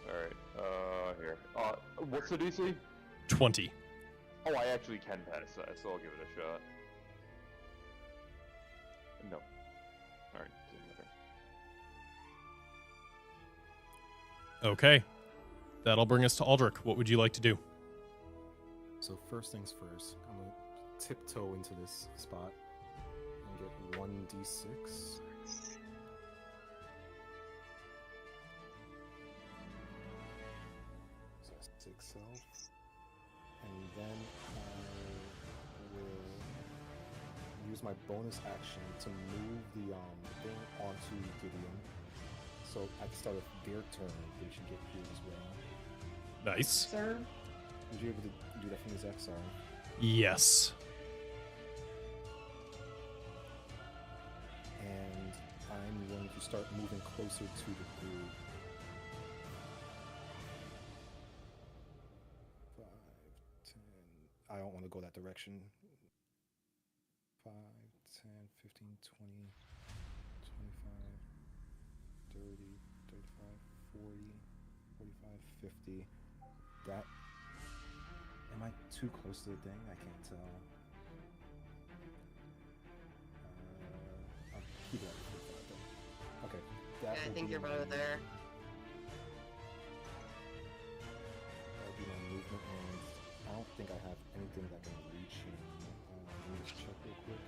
Alright, here. What's the DC? 20. Oh, I actually can pass that, so I'll give it a shot. No. Alright, Okay. That'll bring us to Aldrich. What would you like to do? So first things first, I'm gonna tiptoe into this spot and get 1d6. So that's 6 self. And then I will use my bonus action to move the thing onto Gideon. So at the start of their turn, they should get healed as well. Nice. Sir? Would you be able to do that for me, Zach? Sorry. Yes. And I'm going to start moving closer to the group. 5, 10. I don't want to go that direction. 5, 10, 15, 20, 25, 30, 35, 40, 45, 50. That. Am I too close to the thing? I can't tell. I'll keep it at 45 then. Okay. Yeah, I think you're better there. That would be my movement, and I don't think I have anything that can reach him. Let me just check real quick.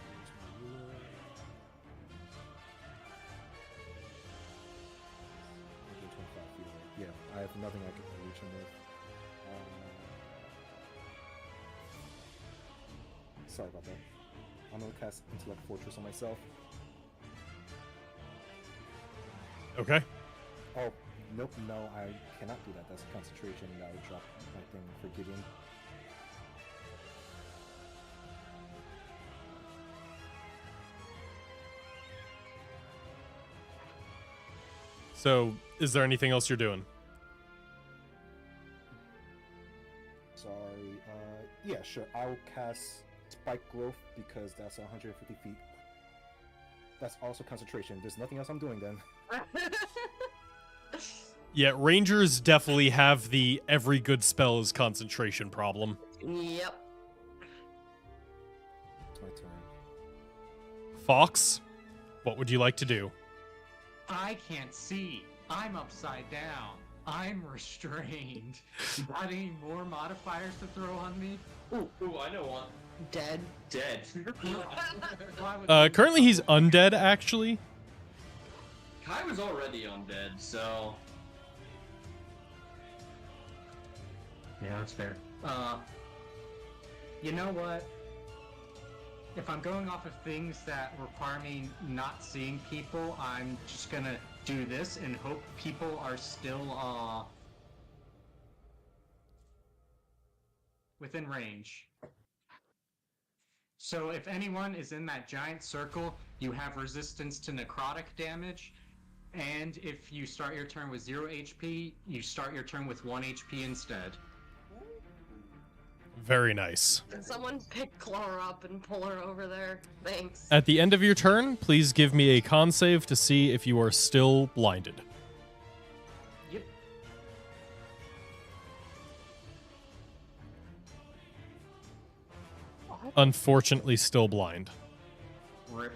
Here's my ruler. Okay, 25 feet away. Yeah, I have nothing I can reach him with. Sorry about that. I'm gonna cast Intellect Fortress on myself. Okay. Oh, nope, no, I cannot do that. That's concentration, and I would drop my thing for Gideon. So, is there anything else you're doing? Sorry, yeah, sure. I'll cast Spike Growth because that's 150 feet. That's also concentration. There's nothing else I'm doing then. Yeah, Rangers definitely have the every good spell is concentration problem. Yep. It's my turn. Fox, what would you like to do? I can't see. I'm upside down. I'm restrained. You got any more modifiers to throw on me? Ooh, I know one. Dead. Dead. Why would Currently he's undead, actually. Kai was already undead, so... Yeah, that's fair. You know what? If I'm going off of things that require me not seeing people, I'm just gonna do this and hope people are still, within range. So if anyone is in that giant circle, you have resistance to necrotic damage, and if you start your turn with 0 HP, you start your turn with 1 HP instead. Very nice. Can someone pick Clara up and pull her over there? Thanks. At the end of your turn, please give me a con save to see if you are still blinded. Yep. Unfortunately, still blind. Rip.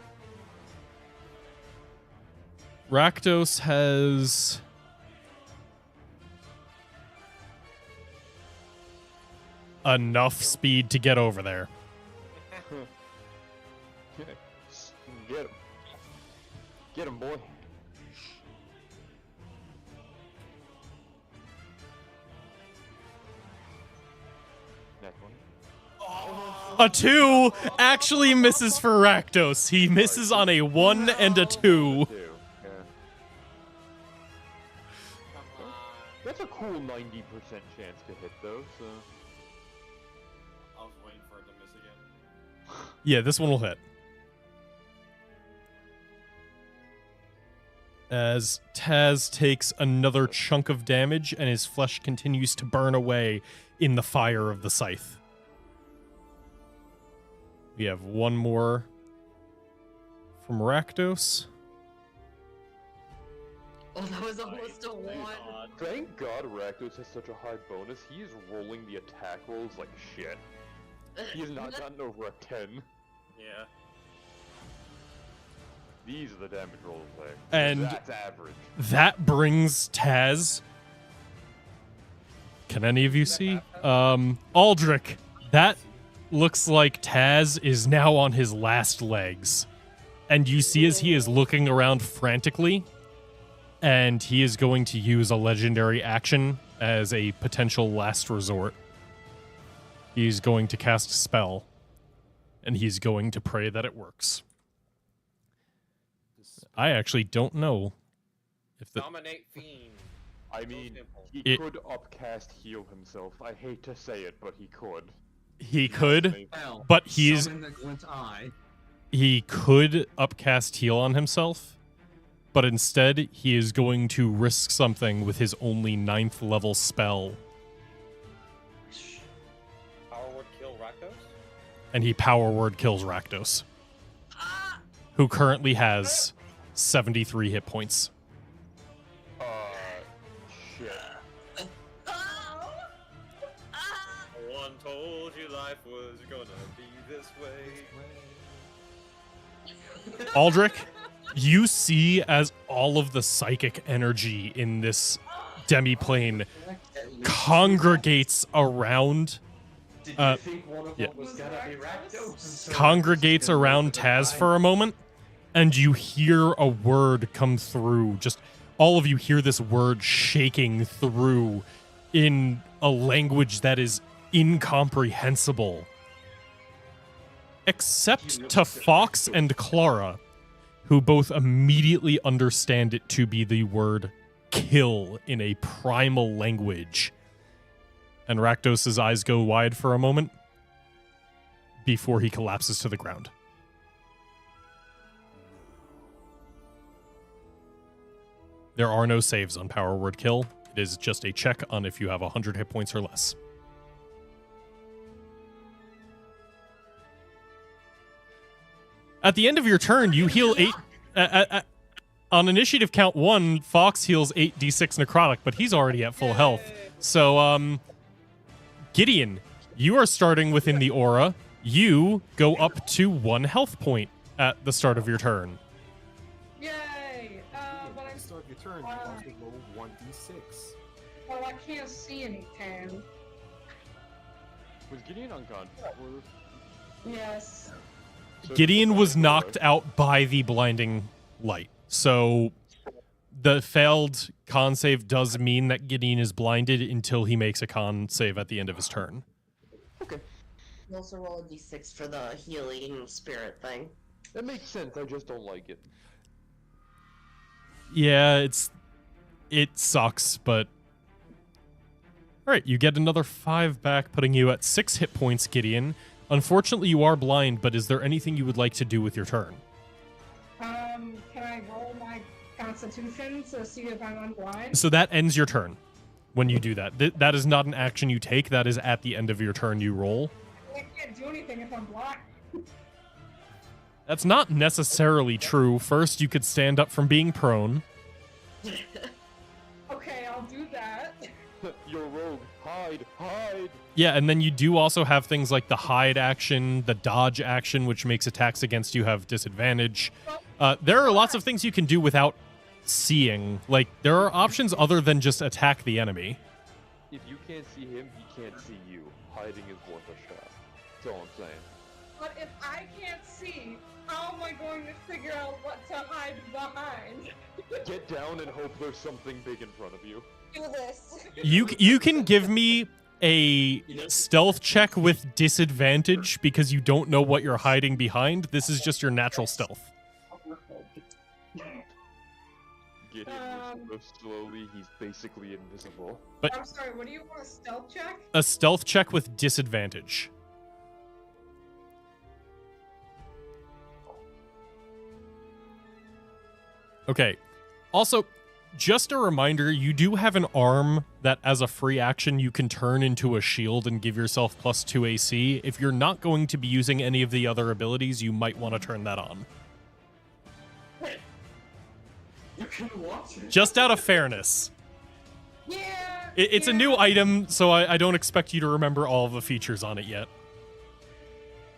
Rakdos has... enough speed to get over there. Get him. Get him, boy. Next one. A 2 actually misses for Rakdos. He misses on a 1 and a 2. Yeah. That's a cool 90% chance to hit, though, so... I was waiting for it to miss again. Yeah, this one will hit. As Taz takes another chunk of damage and his flesh continues to burn away in the fire of the scythe. We have one more from Rakdos. Oh, that was almost a 1. Thank God Rakdos has such a high bonus. He is rolling the attack rolls like shit. He has not gotten over a 10. Yeah. These are the damage rolls there. And that's average. that brings Taz. Can any of you see? Aldrich. That looks like Taz is now on his last legs. And you see as he is looking around frantically, and he is going to use a legendary action as a potential last resort. He's going to cast a spell, and he's going to pray that it works. I actually don't know if the... Dominate Fiend. I mean, he could upcast heal himself. I hate to say it, but he could. He could, Hell, but he's... summon the glint eye. He could upcast heal on himself, but instead he is going to risk something with his only 9th level spell. Power would kill Rakdos? And he power word kills Rakdos, who currently has 73 hit points. Shit. One told you life was gonna be this way. Aldrich, you see as all of the psychic energy in this demiplane congregates around Did you think one of yeah. them was gonna be Rakdos? congregates around Taz for a moment, and you hear a word come through. Just all of you hear this word shaking through in a language that is incomprehensible. Except to Fox and Clara, who both immediately understand it to be the word kill in a primal language. And Rakdos' eyes go wide for a moment before he collapses to the ground. There are no saves on Power Word Kill. It is just a check on if you have 100 hit points or less. At the end of your turn, you heal 8... on initiative count 1, Fox heals 8d6 necrotic, but he's already at full health. So, Gideon, you are starting within the aura. You go up to 1 health point. at the start of your turn. Yay! But At the start of your turn, you also roll 1d6. well, I can't see anything. Was Gideon unconscious? Yes. So Gideon it's was like- knocked out by the blinding light. So the failed con save does mean that Gideon is blinded until he makes a con save at the end of his turn. You also roll a d6 for the healing spirit thing. That makes sense. I just don't like it. Yeah, it sucks, but all right, you get another 5 back, putting you at 6 hit points, Gideon. Unfortunately, you are blind, but is there anything you would like to do with your turn? Can I roll my Constitution to see if I'm unblind? So that ends your turn when you do that. That is not an action you take. That is at the end of your turn you roll. I can't do anything if I'm blind. That's not necessarily true. First, you could stand up from being prone. Okay, I'll do that. You're a rogue. Hide. Hide. Yeah, and then you do also have things like the hide action, the dodge action, which makes attacks against you have disadvantage. There are lots of things you can do without seeing. Like, there are options other than just attack the enemy. If you can't see him, he can't see you. Hiding is worth a shot. That's all I'm saying. But if I can't see, how am I going to figure out what to hide behind? Get down and hope there's something big in front of you. Do this. You can give me a stealth check with disadvantage because you don't know what you're hiding behind. This is just your natural stealth. Gideon moves so slowly, he's basically invisible. But I'm sorry, what do you want, a stealth check? a stealth check with disadvantage. Okay. Also, just a reminder, you do have an arm that as a free action you can turn into a shield and give yourself +2 AC. If you're not going to be using any of the other abilities, you might want to turn that on. You can watch it. Just out of fairness. Yeah. It's a new item, so I don't expect you to remember all of the features on it yet.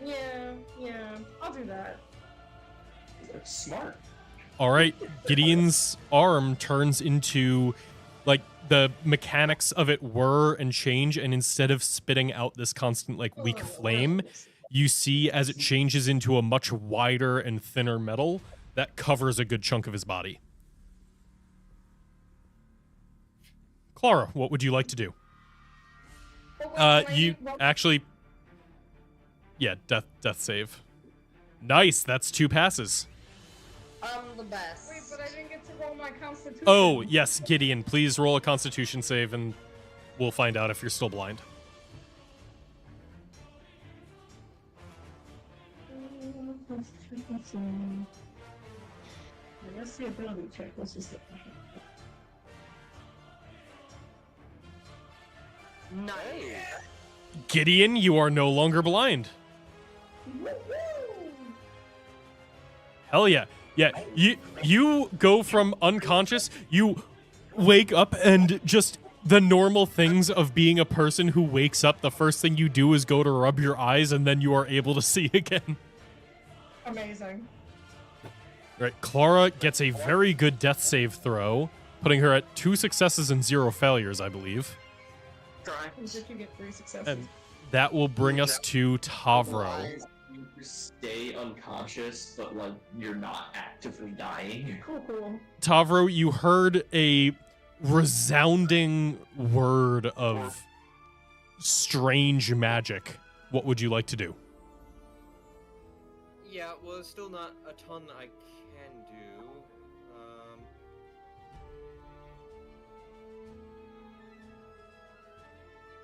Yeah, I'll do that. That's smart. All right, Gideon's arm turns into, like, the mechanics of it whir and change, and instead of spitting out this constant, like, weak flame, you see as it changes into a much wider and thinner metal that covers a good chunk of his body. Clara, what would you like to do? You actually, yeah, death save. Nice, that's 2 passes. I'm the best. Wait, but I didn't get to roll my Constitution. Oh, yes, Gideon, please roll a Constitution save, and we'll find out if you're still blind. Let's see ability check. Let's just see. Nice. Gideon, you are no longer blind. Hell yeah. Yeah, you go from unconscious, you wake up, and just the normal things of being a person who wakes up, the first thing you do is go to rub your eyes, and then you are able to see again. Amazing. Right, Clara gets a very good death save throw, putting her at 2 successes and 0 failures, I believe. As if you get 3 successes. And that will bring us to Tavro. You stay unconscious, but like you're not actively dying. Cool. Tavro, you heard a resounding word of strange magic. What would you like to do? Yeah, well, there's still not a ton I can do.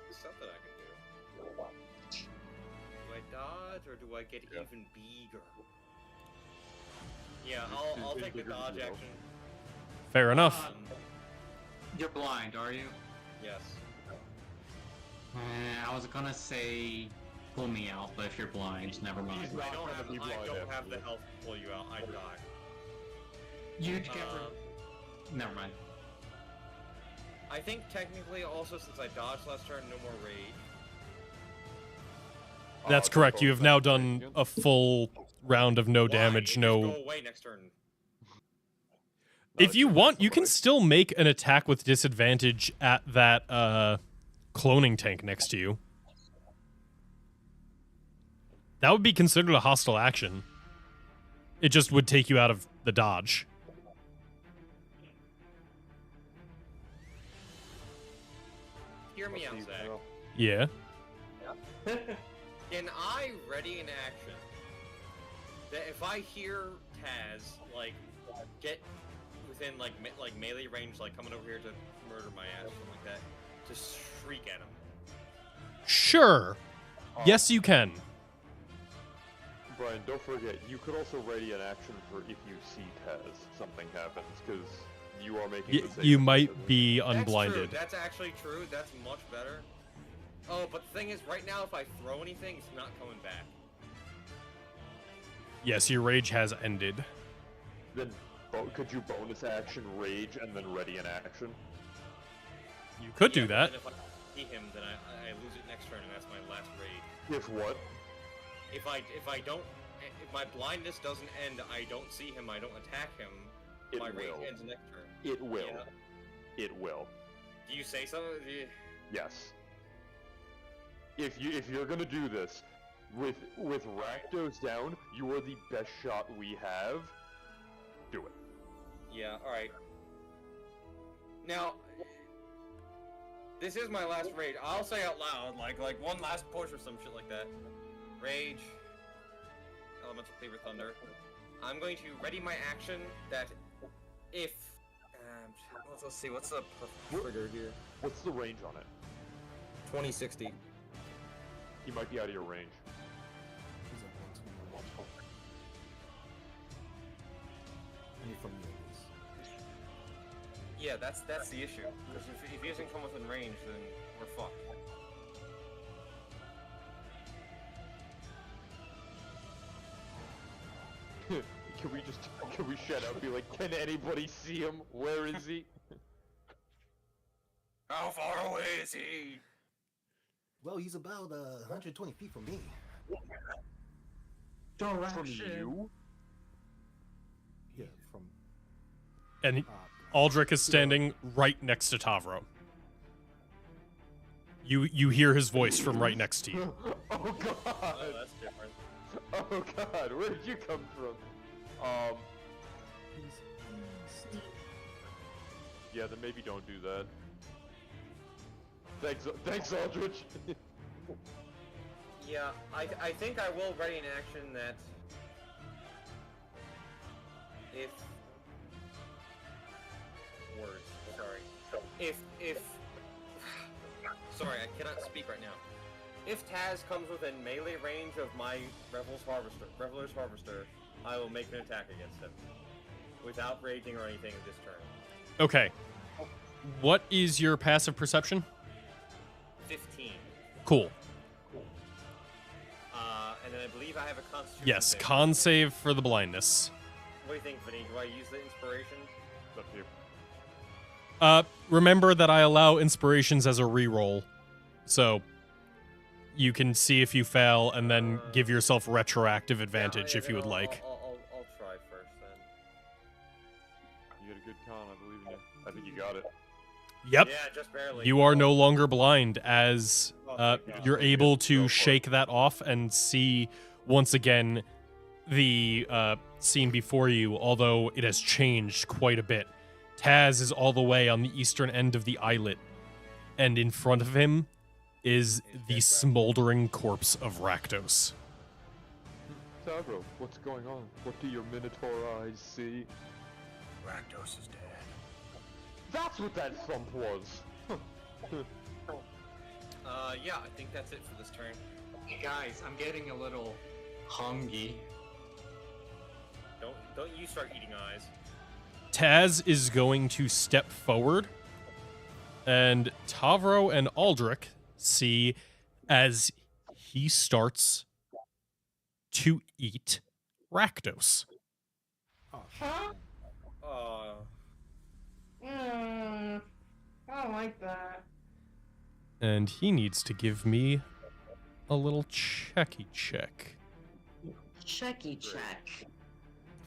There's stuff that I can do. Do I dodge or do I get even bigger? Yeah, I'll take the dodge action. Fair enough. You're blind, are you? Yes. I was gonna say pull me out, but if you're blind, never mind. I don't have the health to pull you out. I die. You get never mind. I think technically also since I dodged last turn, no more rage. That's correct. You have now done a full round of no Why? damage, It no. Just go away next turn. If you want, you can still make an attack with disadvantage at that cloning tank next to you. That would be considered a hostile action. It just would take you out of the dodge. Hear me out, Zach. Yeah. Can I ready an action that if I hear Taz like get within like melee range, like coming over here to murder my ass or something like that, just shriek at him? Sure. Yes, you can. Brian, don't forget, you could also ready an action for if you see Taz, something happens, because you are making the same You decision. might be unblinded. That's actually true. That's much better. Oh, but the thing is, right now, if I throw anything, it's not coming back. Yes, your rage has ended. Then, could you bonus action rage and then ready an action? You could do but that. then if I see him, then I lose it next turn, and that's my last rage. If what? If my blindness doesn't end, I don't see him, I don't attack him, It my rage will. ends next turn. It will. Yeah. It will. Do you say so? Yes. If you're gonna do this, with Rakdos down, you are the best shot we have. Do it. Yeah, alright. Now, this is my last rage. I'll say out loud, like one last push or some shit like that. Rage. Elemental Cleaver Thunder. I'm going to ready my action that if... let's see, what's the trigger here? What's the range on it? 2060. He might be out of your range. He's at 121. I need from you at least. Yeah, that's the issue. Because if he doesn't come within range, then we're fucked. Can we shut up and be like, can anybody see him? Where is he? How far away is he? Well, he's about 120 feet from me. From you? Yeah, from... And Aldrich is standing right next to Tavro. You hear his voice from right next to you. Oh god! Oh, that's different. Oh god, where did you come from? Yeah, then maybe don't do that. Thanks, Aldrich. Yeah, I think I will ready an action that if words, sorry. If sorry, I cannot speak right now. If Taz comes within melee range of my Reveler's Harvester, I will make an attack against him. Without raging or anything this turn. Okay. What is your passive perception? 15. Cool. And then I believe I have a constitution Yes, save. con save for the blindness. What do you think, Vinny? Do I use the inspiration? It's up to you. Remember that I allow inspirations as a reroll, so you can see if you fail and then give yourself retroactive advantage if you would like. I'll try first then. You got a good con, I believe in you. I think you got it. Yep. Yeah, just barely. You are no longer blind as Oh, you're able to shake that off and see once again the scene before you, although it has changed quite a bit. Taz is all the way on the eastern end of the islet, and in front of him is the smoldering corpse of Rakdos. Tavro, what's going on? What do your Minotaur eyes see? Rakdos is dead. That's what that thump was! Yeah, I think that's it for this turn. Hey guys, I'm getting a little hungry. Don't you start eating eyes. Taz is going to step forward, and Tavro and Aldrich see as he starts to eat Rakdos. Huh? I don't like that. And he needs to give me a little checky check. checky check.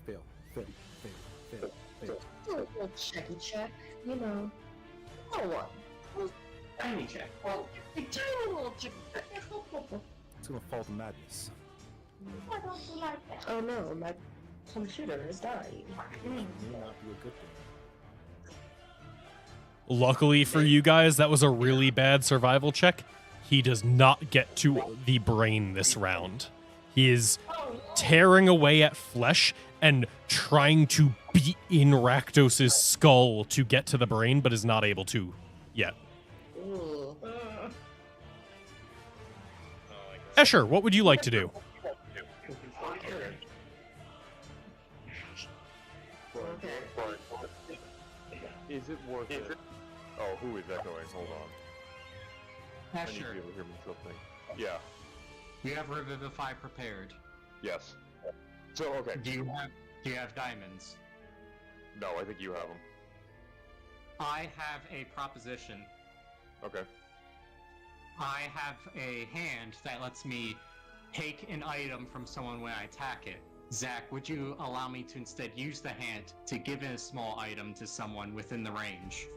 Fail. Fail. Fail. Fail. Fail. A little checky check, you know. Oh, what? Tiny check. Well, a tiny little checky check. It's gonna fall to madness. I don't like that. Oh no, my computer is dying. May not be a good thing. Luckily for you guys, that was a really bad survival check. He does not get to the brain this round. He is tearing away at flesh and trying to beat in Rakdos' skull to get to the brain, but is not able to yet. Ooh. Escher, what would you like to do? Okay. Is it worth it? Oh, who is echoing? Hold on. I need to Asher, be able to hear myself think. Yeah. you have Revivify prepared. Yes. So, okay. Do you have diamonds? No, I think you have them. I have a proposition. Okay. I have a hand that lets me take an item from someone when I attack it. Zach, would you allow me to instead use the hand to give in a small item to someone within the range?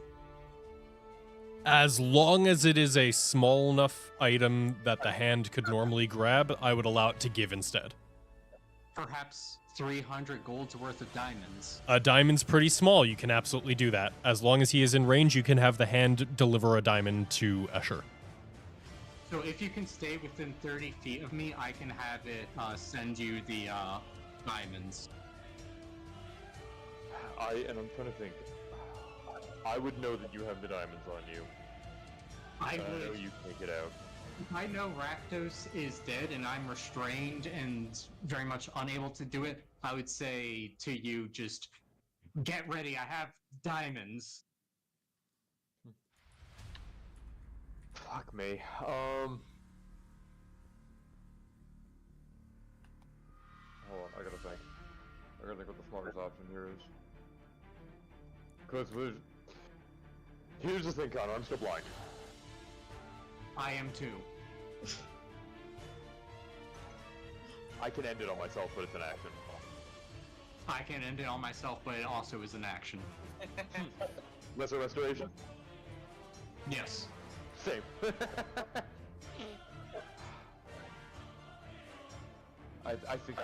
As long as it is a small enough item that the hand could normally grab, I would allow it to give instead. Perhaps 300 gold's worth of diamonds. A diamond's pretty small. You can absolutely do that. As long as he is in range, you can have the hand deliver a diamond to Escher. So if you can stay within 30 feet of me, I can have it send you the diamonds. And I'm trying to think. I would know that you have the diamonds on you. I know would. you take it out. If I know Rakdos is dead and I'm restrained and very much unable to do it, I would say to you, just get ready. I have diamonds. Fuck me. Hold on, I gotta think. I gotta think what the smartest option here is. Cause here's the thing, Connor, I'm still blind. I am too. I can end it on myself, but it's an action. I can end it on myself, but it also is an action. Lesser restoration? Yes. Same. I think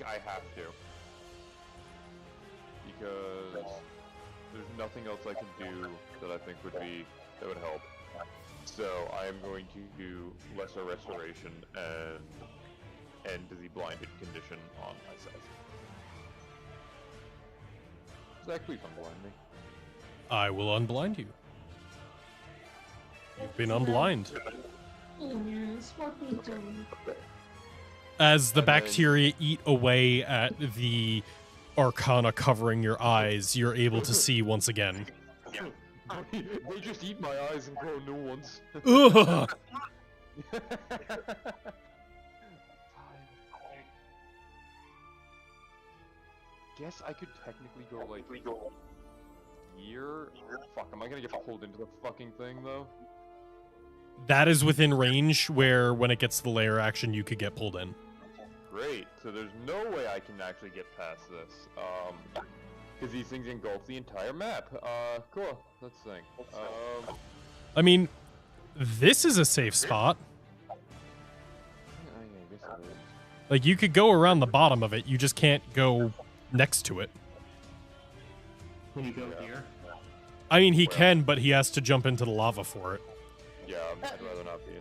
I have to. Because there's nothing else I can do that I think that would help. So I am going to do lesser restoration and end the blinded condition on myself. Zach, please unblind me. I will unblind you. You've been unblind. Yes, what we doing? As the And then- bacteria eat away at the arcana covering your eyes, you're able to see once again. They just eat my eyes and grow new ones. Ugh! Guess I could technically go like here. Fuck, am I gonna get pulled into the fucking thing though? That is within range where when it gets to the layer action, you could get pulled in. Great. So there's no way I can actually get past this. Because these things engulf the entire map. Cool. Let's think. I mean, this is a safe spot. I guess it is. Like, you could go around the bottom of it, you just can't go next to it. Can you go Yeah. here? I mean, he can, but he has to jump into the lava for it. Yeah, I'd rather not be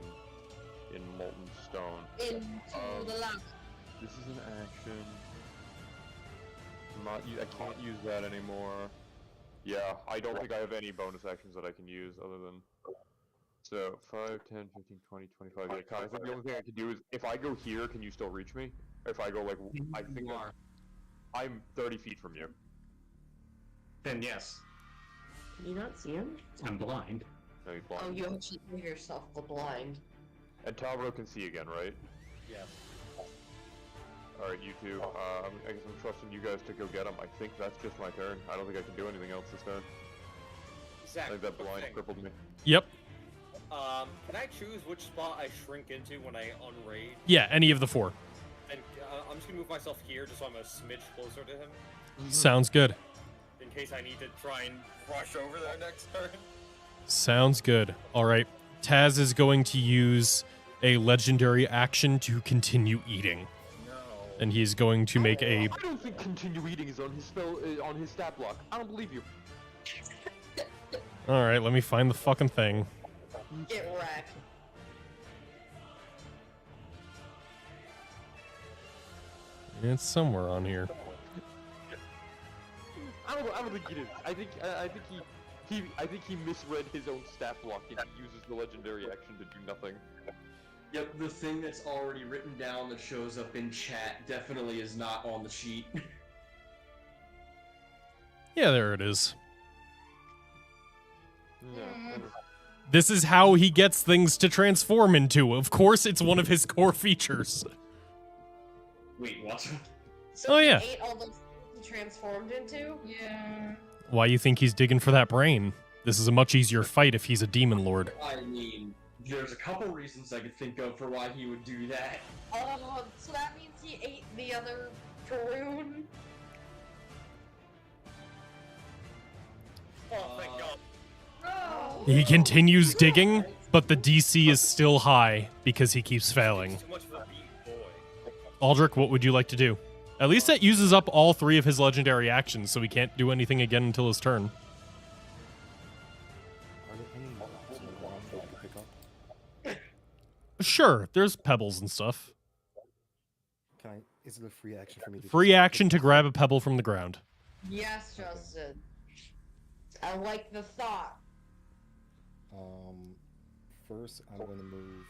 in molten stone. Into the lava. This is an action. I can't use that anymore. Yeah, I don't think I have any bonus actions that I can use other than... So, 5, 10, 15, 20, 25... Yeah, I think the only thing I can do is, if I go here, can you still reach me? If I go, like, I think You are. I'm 30 feet from you. Then yes. Can you not see him? I'm blind. No, he's blind. Oh, you actually made yourself the blind. And Talbro can see again, right? Yes. Alright, you two. I guess I'm trusting you guys to go get him. I think that's just my turn. I don't think I can do anything else this turn. I Zach, think that quick blind thing. crippled me. Yep. Can I choose which spot I shrink into when I unraid? Yeah, any of the four. And I'm just gonna move myself here just so I'm a smidge closer to him, Sounds good. in case I need to try and rush over there next turn. Sounds good. All right. Taz is going to use a legendary action to continue eating. No. And he's going to make a... I don't think continue eating is on his spell, on his stat block. I don't believe you. All right, let me find the fucking thing. Get wrecked. It's somewhere on here. I don't think it is. I think he misread his own stat block and he uses the legendary action to do nothing. Yep, the thing that's already written down that shows up in chat definitely is not on the sheet. Yeah, there it is. Yeah. This is how he gets things to transform into. Of course, it's one of his core features. Wait, what? So Oh, he yeah. ate all those he transformed into? Yeah. Why you think he's digging for that brain? This is a much easier fight if he's a demon lord. I mean, there's a couple reasons I could think of for why he would do that. Oh, so that means he ate the other Faroon? Oh, thank God. No. He continues digging, but the DC is still high because he keeps failing. Too much of a beat boy. Aldrich, what would you like to do? At least that uses up all 3 of his legendary actions, so he can't do anything again until his turn. Are there any rocks on the ground that I can pick up? Sure, there's pebbles and stuff. Can I? Is it a free action for me to Free just action to pick grab a pebble from the ground. Yes, Justin. I like the thought. First, I'm going to move.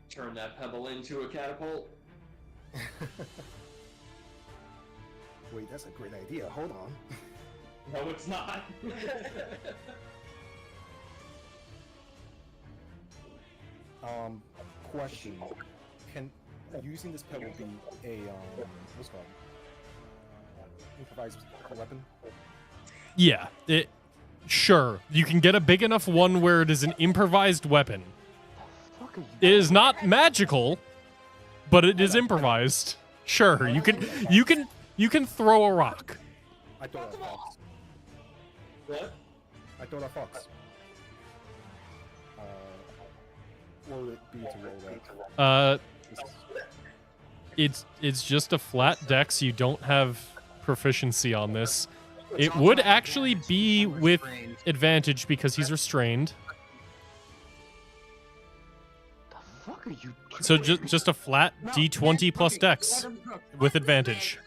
Turn that pebble into a catapult. Wait, that's a great idea. Hold on. No, it's not. Question: can using this pebble be a what's it called? Improvised weapon? Yeah, sure. You can get a big enough one where it is an improvised weapon. Fuck are you? It is not magical, but it is improvised. Sure, you can throw a rock. I thought a fox. What? I thought a fox. What would it be to roll that? It's just a flat dex. You don't have proficiency on this. It would actually be with advantage because he's restrained. The fuck are you doing? So just a flat D20 plus dex with advantage.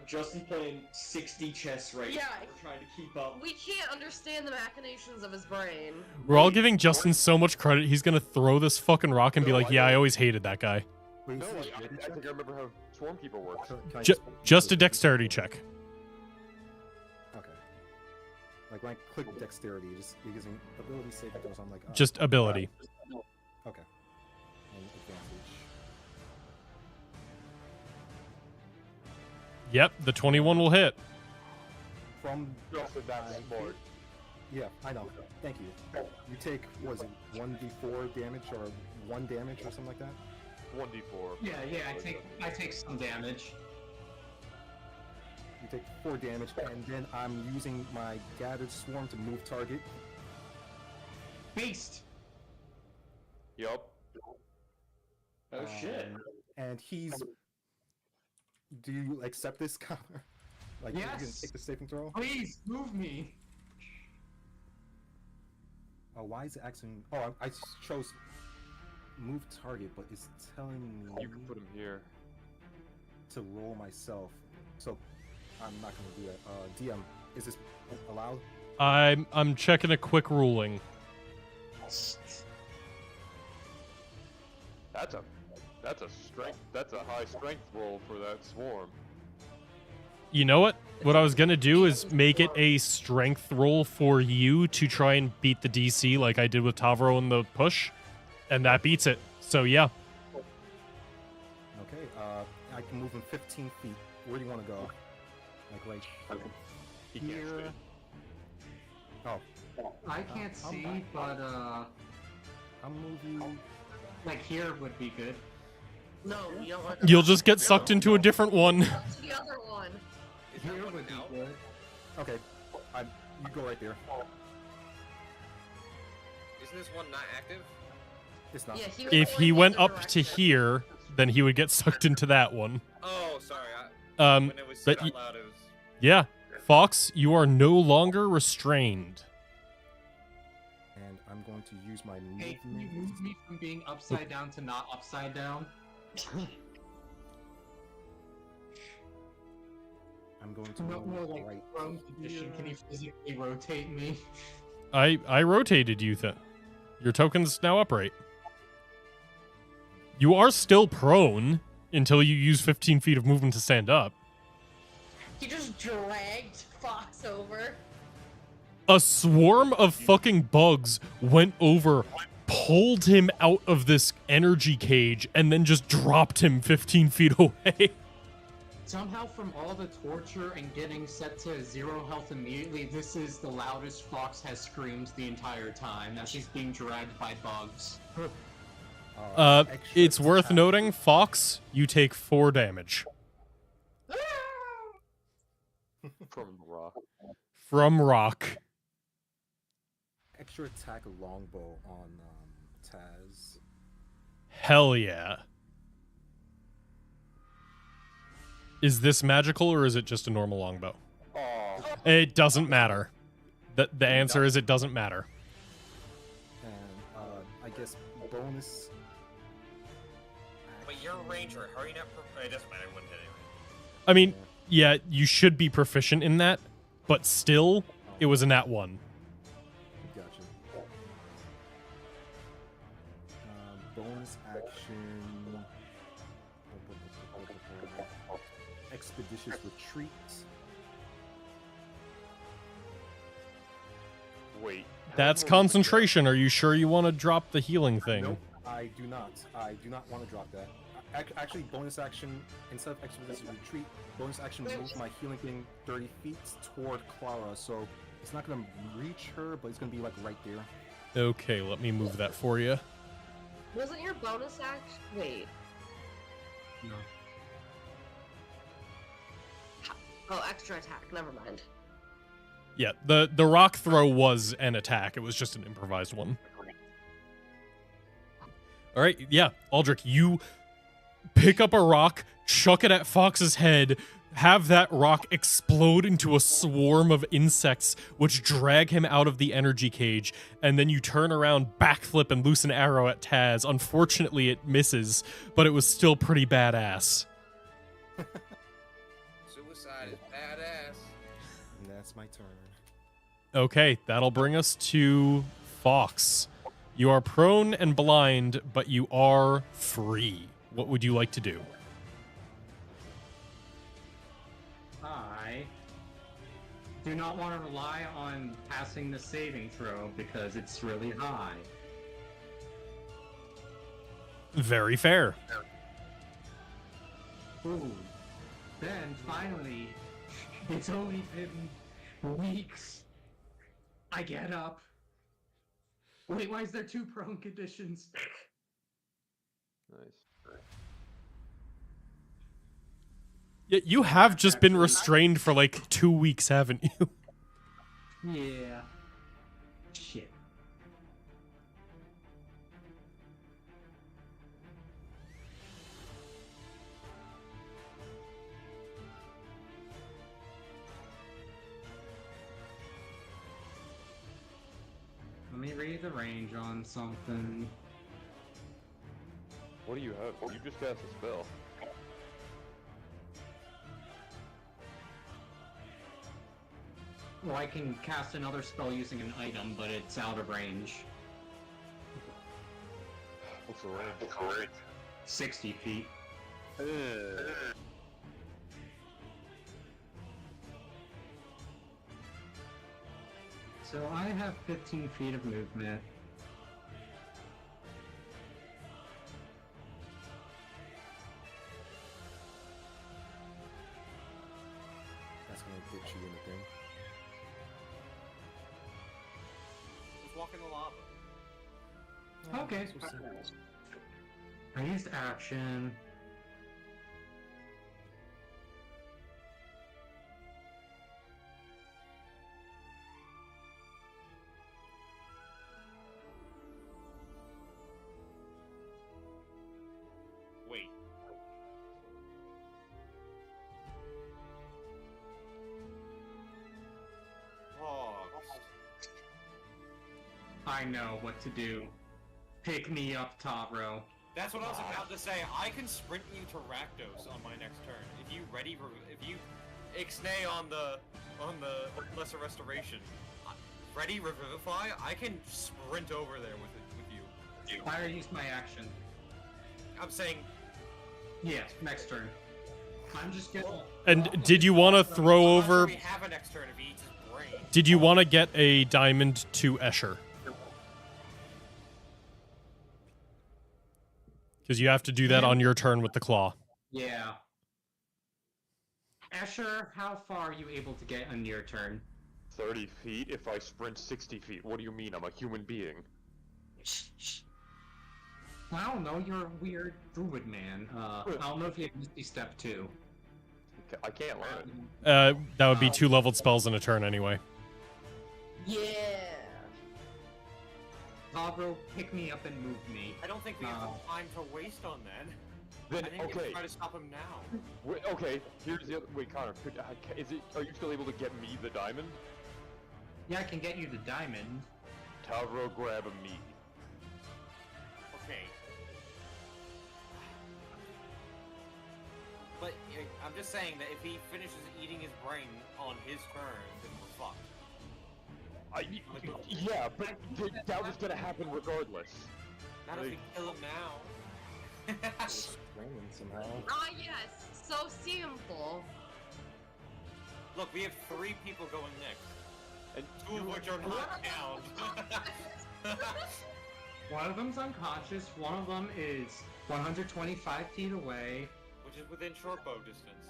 Justin playing 60 chess right Yeah. now, trying to keep up. We can't understand the machinations of his brain. We're all giving Justin so much credit. He's gonna throw this fucking rock and be like, "Yeah, I always hated that guy." Wait, No, is this I ready check? think I remember how Swarmkeeper works. Can I Just a dexterity check. Okay. Like when I click dexterity, it gives me ability saving throws. I'm like, oh, Just ability. okay. And advantage. Yep, the 21 will hit. From Justin, that's smart. yeah, I know. Thank you. You take what is it 1d4 damage or 1 damage or something like that? 1d4. Yeah, I take some damage. You take 4 damage, and then I'm using my gathered swarm to move target. Beast! Yup. Oh shit. And he's. Do you accept this counter? Like, you can Yes. take the saving throw? Please, move me! Oh, why is it asking? Oh, I chose move target, but it's telling me You can put him here. to roll myself. So I'm not gonna do that. DM, is this allowed? I'm checking a quick ruling. That's a strength. That's a high strength roll for that swarm. You know what? What I was gonna do is make it a strength roll for you to try and beat the DC like I did with Tavro in the push, and that beats it. So yeah. Okay. I can move him 15 feet. Where do you want to go? Like right He can't here. stay. Oh, I can't I'm see, back. but I'll move you. like here would be good. No, you don't want You'll just get sucked into a different one. to the other one. Is Here that one would be out? good. Okay, you go right there. Isn't this one not active? It's not. Yeah, he was If going he the went other up to direction. here, then he would get sucked into that one. Oh, sorry. Um, When it was said but out loud, it was. yeah, Fox, you are no longer restrained. And I'm going to use my Hey, can you movement. move me from being upside down to not upside down? I'm going to Not more move like right. prone condition. Can you physically rotate me? I rotated you. Your token's now upright. You are still prone until you use 15 feet of movement to stand up. He just dragged Fox over. A swarm of fucking bugs went over, pulled him out of this energy cage, and then just dropped him 15 feet away. Somehow, from all the torture and getting set to 0 health immediately, this is the loudest Fox has screamed the entire time as he's being dragged by bugs. Extra It's worth attack. noting, Fox, you take 4 damage From the rock. from rock. Extra attack longbow on Taz. Hell yeah. Is this magical or is it just a normal longbow? Oh, It doesn't matter. The answer is it doesn't matter. And I guess bonus. Wait, you're a ranger. How are you not? It doesn't matter. One hit anyway. I mean, yeah, you should be proficient in that, but still, it was a nat 1. Gotcha. Bonus action. Expeditious retreat. wait. That's concentration. Are you sure you want to drop the healing thing? Nope, I do not. I do not want to drop that. Actually, bonus action, instead of expeditious retreat, bonus action move my healing thing 30 feet toward Clara, so it's not going to reach her, but it's going to be like right there. Okay, let me move that for you. Wasn't your bonus act? Wait. No. Oh, extra attack. Never mind. Yeah, the rock throw was an attack. It was just an improvised one. All right, yeah, Aldrich, you pick up a rock, chuck it at Fox's head, have that rock explode into a swarm of insects, which drag him out of the energy cage, and then you turn around, backflip, and loose an arrow at Taz. Unfortunately, it misses, but it was still pretty badass. Suicide is badass. And that's my turn. Okay, that'll bring us to Fox. You are prone and blind, but you are free. What would you like to do? I do not want to rely on passing the saving throw because it's really high. Very fair. Ooh. Then finally, it's only been weeks. I get up. Wait, why is there 2 prone conditions? Nice. Yeah, you have just been restrained for like 2 weeks, haven't you? Yeah. Shit. Let me read the range on something. What do you have? You just cast a spell. Well, I can cast another spell using an item, but it's out of range. What's the range? 60 feet. So I have 15 feet of movement. That's going to get you in the thing. walk in the lava. Okay. I used action. Wait. I know what to do. Pick me up, Tavro. That's what I was about to say. I can sprint you to Rakdos on my next turn. If you if you Ixnay on the Lesser Restoration, ready Revivify, I can sprint over there with you. I already used my action. I'm saying. Yes, next turn. I'm just getting. And did you want to throw over? We have a next turn if he eats his brain. Did you want to get a diamond to Escher? Because you have to do that on your turn with the claw. Yeah. Escher, how far are you able to get on your turn? 30 feet if I sprint 60 feet. What do you mean? I'm a human being. I don't know, you're a weird druid man. I don't know if you have Misty Step too. I can't learn it. That would be 2 leveled spells in a turn anyway. Yeah. Tavro, pick me up and move me. I don't think we have time to waste on that. Then I think we okay. can try to stop him now. Wait, okay, here's the other. Wait, Connor, are you still able to get me the diamond? Yeah, I can get you the diamond. Tavro, grab a me. Okay. But I'm just saying that if he finishes eating his brain on his turn, then we're fucked. Yeah, but that was gonna happen regardless. Not if we kill him now. Somehow. Ah, yes. So simple. Look, we have 3 people going next. And 2 of which are not down. One of them's unconscious, one of them is 125 feet away. Which is within short bow distance.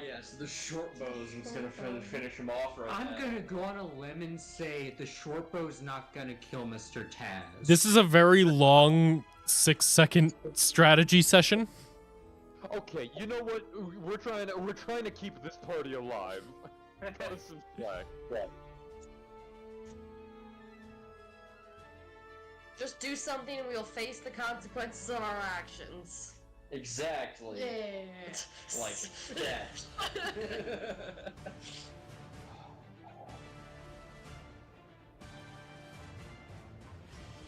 Yes, the short bow's gonna finish him off right now. I'm gonna go on a limb and say the short bow's not gonna kill Mr. Taz. This is a very long 6-second strategy session. Okay, you know what? We're trying to keep this party alive. Just do something and we'll face the consequences of our actions. Exactly. Yeah. Like that.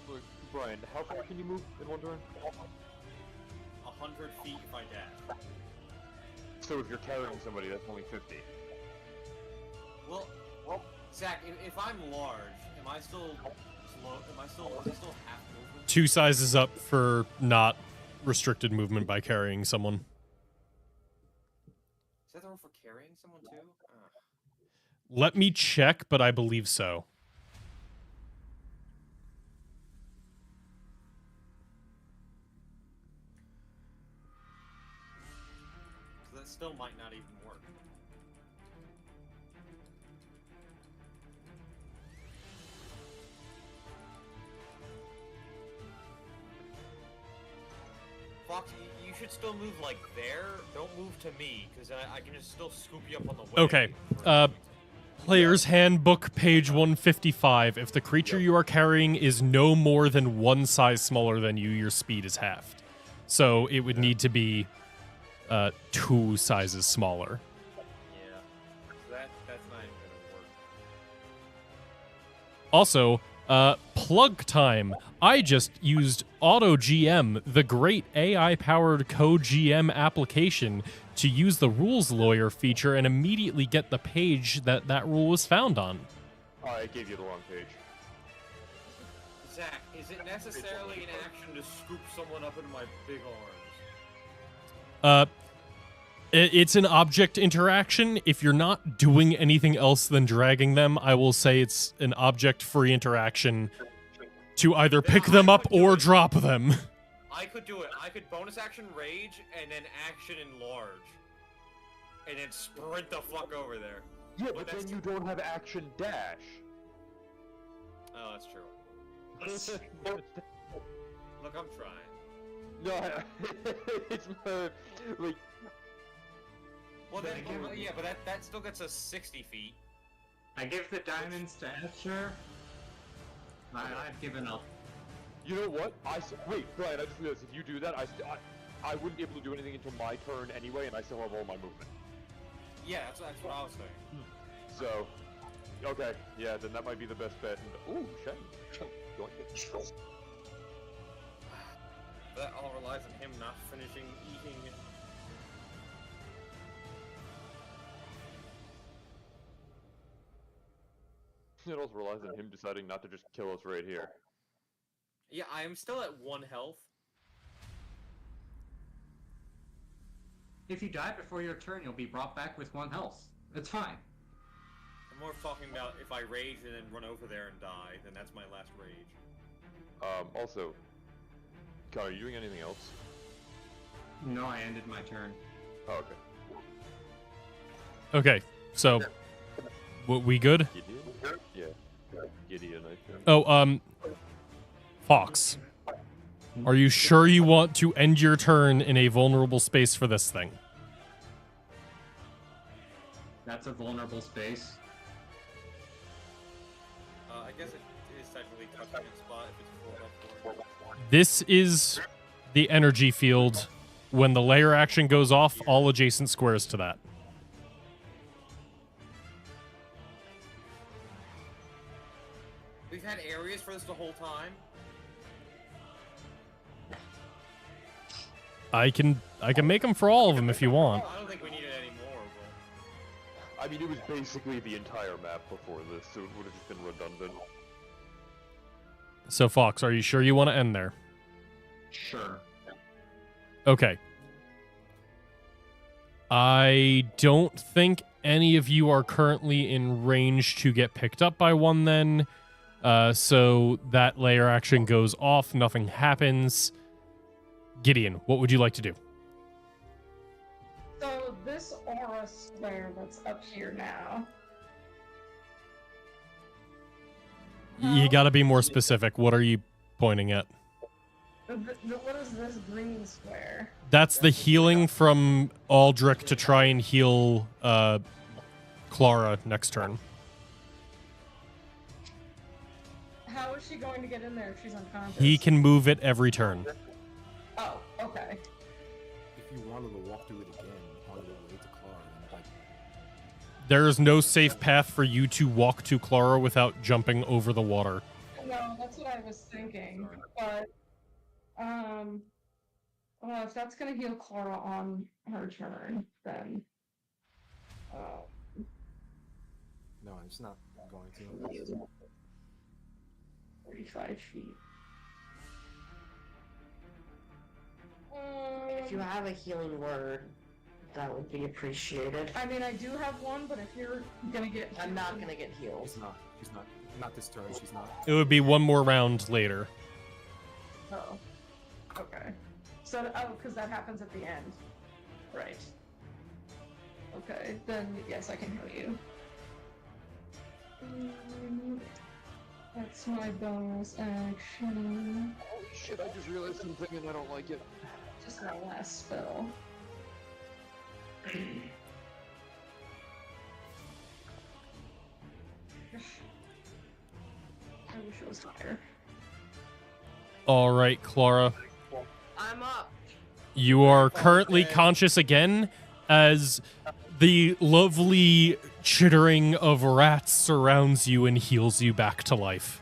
Look, Brian, how far can you move in one turn? 100 feet if I dash. So if you're carrying somebody, that's only 50. Well, Zach, if I'm large, am I still slow? Am I still half movement? 2 sizes up for not restricted movement by carrying someone. Is that the rule for carrying someone too? Let me check, but I believe so. So that still might not even work. Fox, you should still move like there. Don't move to me, because I can just still scoop you up on the way. Okay. Player's Handbook, page 155. If the creature you are carrying is no more than 1 size smaller than you, your speed is halved. So it would need to be 2 sizes smaller. Yeah. So that's not even gonna work. Also, plug time. I just used AutoGM, the great AI-powered co-GM application, to use the Rules Lawyer feature and immediately get the page that rule was found on. Oh, I gave you the wrong page. Zach, is it necessarily an action to scoop someone up into my big arms? It's an object interaction. If you're not doing anything else than dragging them, I will say it's an object-free interaction to either pick them up or drop them. I could do it. I could bonus action rage and then action enlarge. And then sprint the fuck over there. Yeah, but then you don't have action dash. Oh, that's true. Look, I'm trying. No, it's like. But Well, then, I give- yeah, but that still gets us 60 feet. I give the diamonds to Escher. I've given up. You know what? Wait, Brian. I just realized if you do that, I wouldn't be able to do anything until my turn anyway, and I still have all my movement. Yeah, that's what I was saying. So, okay, yeah, then that might be the best bet. Ooh, shame. That all relies on him not finishing eating. It also relies on him deciding not to just kill us right here. Yeah, I am still at 1 health. If you die before your turn, you'll be brought back with 1 health. It's fine. I'm more talking about if I rage and then run over there and die, then that's my last rage. Also, Kyle, are you doing anything else? No, I ended my turn. Oh, okay. Okay, so we good? Gideon? Yeah. Gideon, I think. Oh, Fox. Are you sure you want to end your turn in a vulnerable space for this thing? That's a vulnerable space. I guess it is technically touching its spot if it's pulled up for it. This is the energy field. When the layer action goes off, all adjacent squares to that. We've had areas for this the whole time. I can make them for all of them if you want. I don't think we need it anymore, but... I mean, it was basically the entire map before this, so it would have just been redundant. So, Fox, are you sure you want to end there? Sure. Okay. I don't think any of you are currently in range to get picked up by one then. So that layer action goes off, nothing happens. Gideon, what would you like to do? So this aura square that's up here now. You gotta be more specific. What are you pointing at? What is this green square? That's the healing from Aldrich to try and heal Clara next turn. How is she going to get in there if she's unconscious? He can move it every turn. Oh, okay. If you wanted to walk through it again on your way to Clara, like, There is no safe path for you to walk to Clara without jumping over the water. No, that's what I was thinking. But, well, if that's gonna heal Clara on her turn, then, no, it's not going to. 45 feet. If you have a healing word, that would be appreciated. I mean, I do have one, but if you're gonna get, I'm not gonna get healed. She's not. She's not. Not this turn. She's not. It would be one more round later. Oh, okay. So, oh, because that happens at the end, right? Okay, then yes, I can heal you. That's my bonus action. Holy shit, I just realized something and I don't like it. Just my last spell. I wish it was higher. All right, Clara. I'm up. You are currently conscious again as the lovely chittering of rats surrounds you and heals you back to life.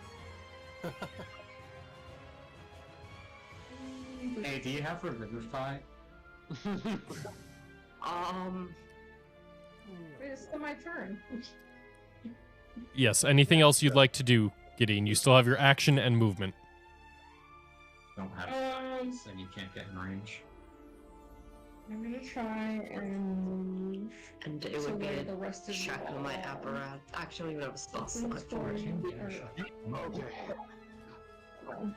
Hey, do you have Revivify? Wait, it's still my turn. Yes, anything else you'd like to do, Gideon? You still have your action and movement. Don't have Um, and you can't get in range. I'm gonna try and move And it to would be where a the rest of check you on my are. apparatus. Actually, we don't have a spell Distance slot for it. 40, or- Okay. oh.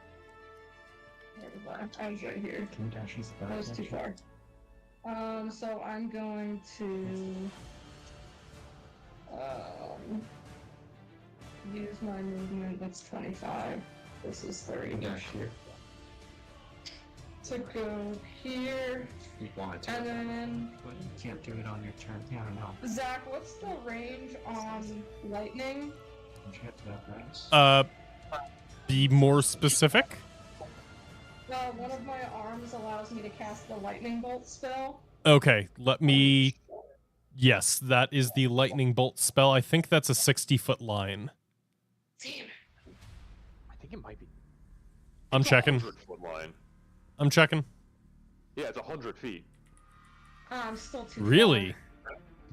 Where was I? I was right here. Can you dash us That was too far. So I'm going to use my movement. That's 25. This is 30. Yeah, here. To go here, You wanted to, and then But you can't do it on your turn. Yeah, I don't know. Zach, what's the range on lightning? You can't do that, right? Be more specific. One of my arms allows me to cast the lightning bolt spell. Okay, let me. Yes, that is the lightning bolt spell. I think that's a 60-foot line. Damn. I think it might be. I'm It's a checking. 100-foot line. I'm checking. Yeah, it's 100 feet. I'm still too Really?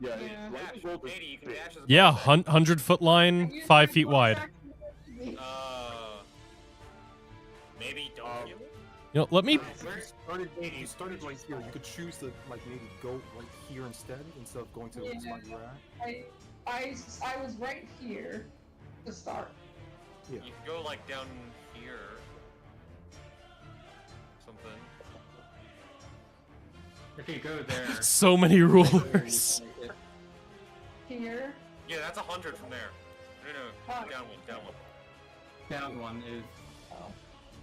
Yeah, Yeah. it's lightning bolt is Katie, you can big. dash as a Yeah, bonus 100-foot far. line, 5 feet wide. action. Maybe don't kill it? You know, let me. If you started right here, you could choose to like maybe go right here instead of going to the spot you're at. I was right here to start. Yeah. You can go like down here. Something. If you go there, So many rulers. Here. Yeah, that's 100 from there. No, Oh. down one, down one. down one is.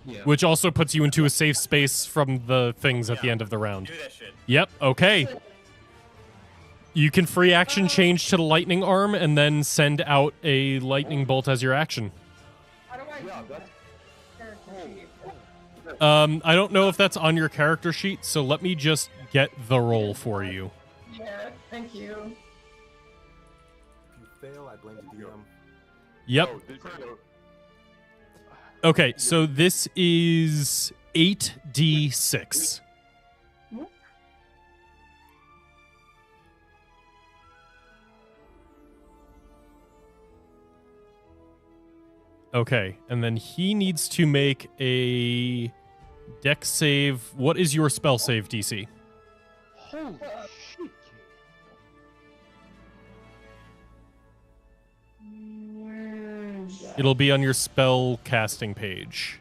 Yeah. Which also puts you into a safe space from the things at the end of the round. Do that shit. Yep, okay. You can free action change to the lightning arm and then send out a lightning bolt as your action. How do I do Yeah, that? that's Character sheet. I don't know if that's on your character sheet, so let me just get the roll for you. Yeah, thank you. If you fail, I blame the DM. Yep. Oh, this, Okay, so this is 8d6. Okay, and then he needs to make a dex save. What is your spell save DC? holy shit, Where is that? It'll be on your spell casting page.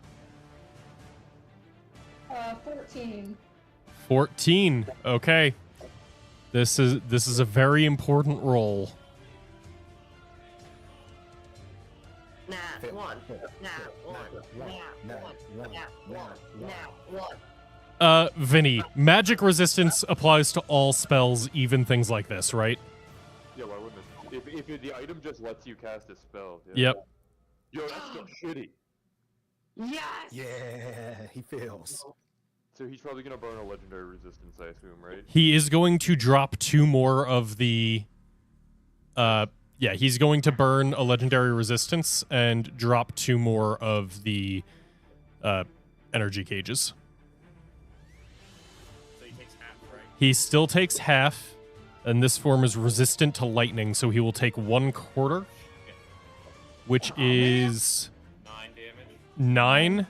14. 14. Okay. This is a very important roll. Nat one. Nat one. Nat one. Nat one. Vinny, magic resistance applies to all spells, even things like this, right? Yeah, why wouldn't it? If the item just lets you cast a spell. Yeah. Yep. Yo, that's still shitty. Yes. Yeah, he fails. So he's probably gonna burn a legendary resistance, I assume, right? He is going to drop 2 more of the yeah, he's going to burn a legendary resistance and drop 2 more of the energy cages. So he takes half, right? He still takes half, and this form is resistant to lightning, so he will take 1/4, which is 9 damage. 9.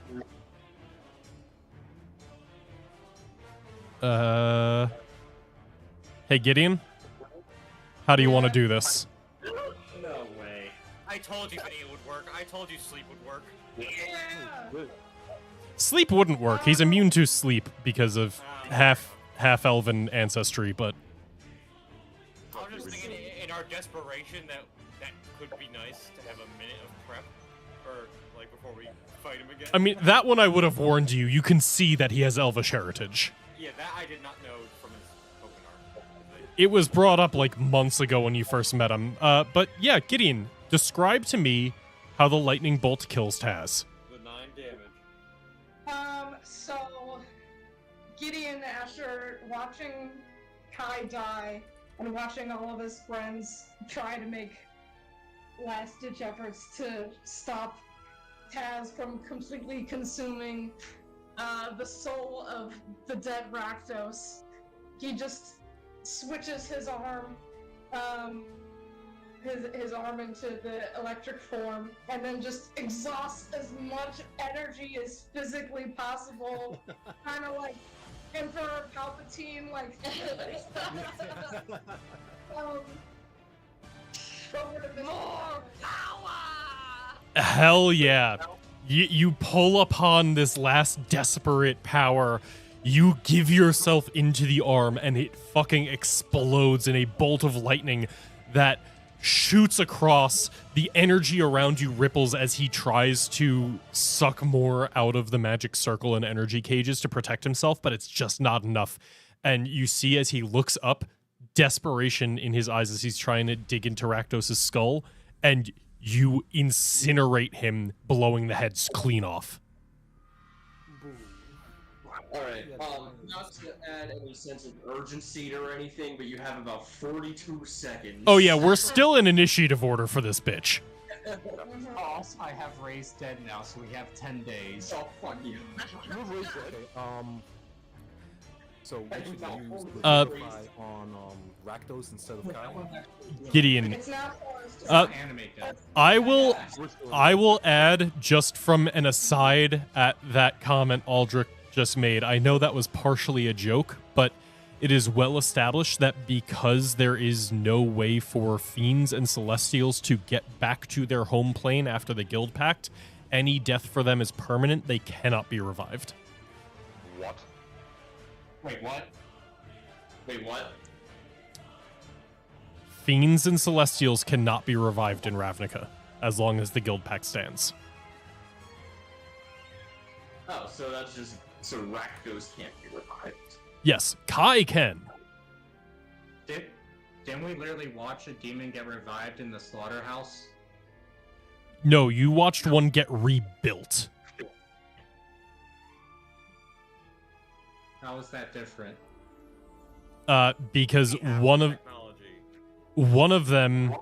Hey Gideon, how do you want to do this? No way. I told you Vinny it would work. I told you sleep would work. Yeah. Sleep wouldn't work. He's immune to sleep because of half elven ancestry, but I was just thinking in our desperation that could be nice to have a minute of prep, or like before we fight him again. I mean, that one I would have warned you. You can see that he has elvish heritage. Yeah, that I did not know from his token art. It was brought up like months ago when you first met him. But yeah, Gideon, describe to me how the lightning bolt kills Taz. The 9 damage. So Gideon, after watching Kai die and watching all of his friends try to make last-ditch efforts to stop Taz from completely consuming the soul of the dead Rakdos, he just switches his arm, his arm into the electric form, and then just exhausts as much energy as physically possible, kind of like Emperor Palpatine, like over to the More power. Hell yeah. You pull upon this last desperate power. You give yourself into the arm, and it fucking explodes in a bolt of lightning that shoots across. The energy around you ripples as he tries to suck more out of the magic circle and energy cages to protect himself, but it's just not enough. And you see as he looks up, desperation in his eyes as he's trying to dig into Rakdos' skull, and you incinerate him, blowing the heads clean off. Alright, not to add any sense of urgency or anything, but you have about 42 seconds. Oh yeah, we're still in initiative order for this bitch. Also, I have Ray's dead now, so we have 10 days. Oh, fuck you. So we should use the Uh, Purify on Rakdos instead of Kai? Gideon, It's now closed. Animate that. I will add, just from an aside at that comment Aldrich just made, I know that was partially a joke, but it is well established that because there is no way for fiends and celestials to get back to their home plane after the guild pact, any death for them is permanent. They cannot be revived. What? Wait, what? Wait, what? Fiends and celestials cannot be revived in Ravnica as long as the guild pact stands. Oh, so that's just... So Rakdos can't be revived. Yes, Kai can. Didn't we literally watch a demon get revived in the slaughterhouse? No, you watched one get rebuilt. How is that different? Because one of them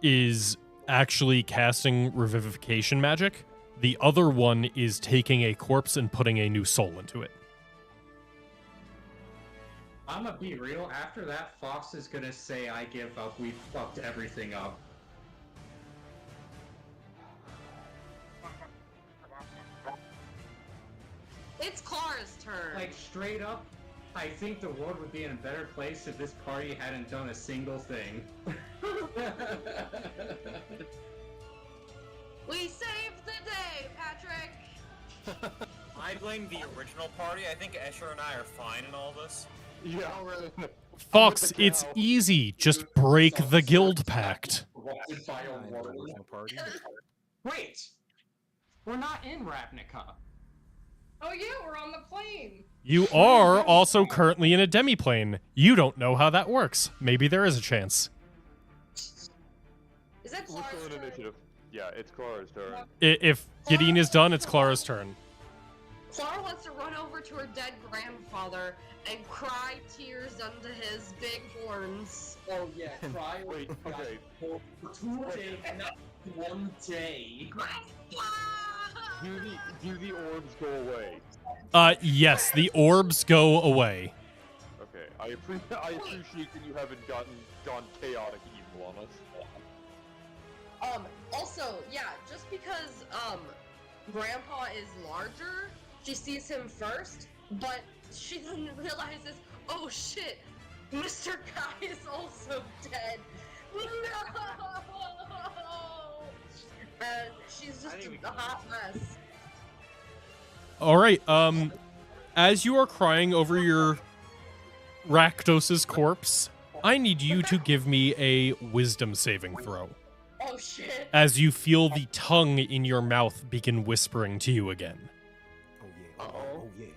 is actually casting revivification magic. The other one is taking a corpse and putting a new soul into it. I'm gonna be real, after that, Fox is gonna say, I give up, we fucked everything up. It's Clara's turn. Like, straight up, I think the world would be in a better place if this party hadn't done a single thing. We saved the day, Patrick! I blame the original party. I think Escher and I are fine in all this. Yeah. Fox, it's easy. Just break the guild pact. Party? Wait! We're not in Ravnica. Oh yeah, we're on the plane. You are also currently in a demiplane. You don't know how that works. Maybe there is a chance. Is that We're Clara's still in turn? initiative. Yeah, it's Clara's turn. If Gideon is done, it's Clara's turn. Clara wants to run over to her dead grandfather and cry tears unto his big horns. Oh yeah, cry. Wait, okay. For 2 days, not 1 day. Do the orbs go away? Yes, the orbs go away. Okay, I appreciate that you haven't gone chaotic evil on us. Also, yeah, just because, Grandpa is larger, she sees him first, but she then realizes, oh shit, Mr. Guy is also dead. No! And she's just a hot mess. All right. As you are crying over your Rakdos' corpse, I need you to give me a wisdom saving throw. Oh shit. As you feel the tongue in your mouth begin whispering to you again. Oh yeah. Oh yeah.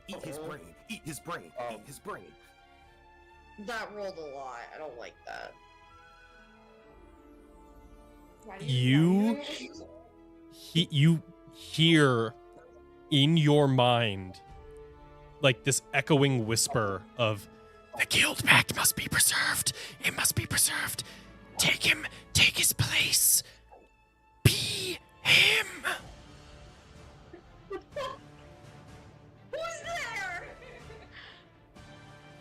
Eat his brain. Eat his brain. Eat his brain. That rolled a lot. I don't like that. You hear in your mind like this echoing whisper of, the guild pact must be preserved. It must be preserved. Take him. Take his place. Be him. Who's there?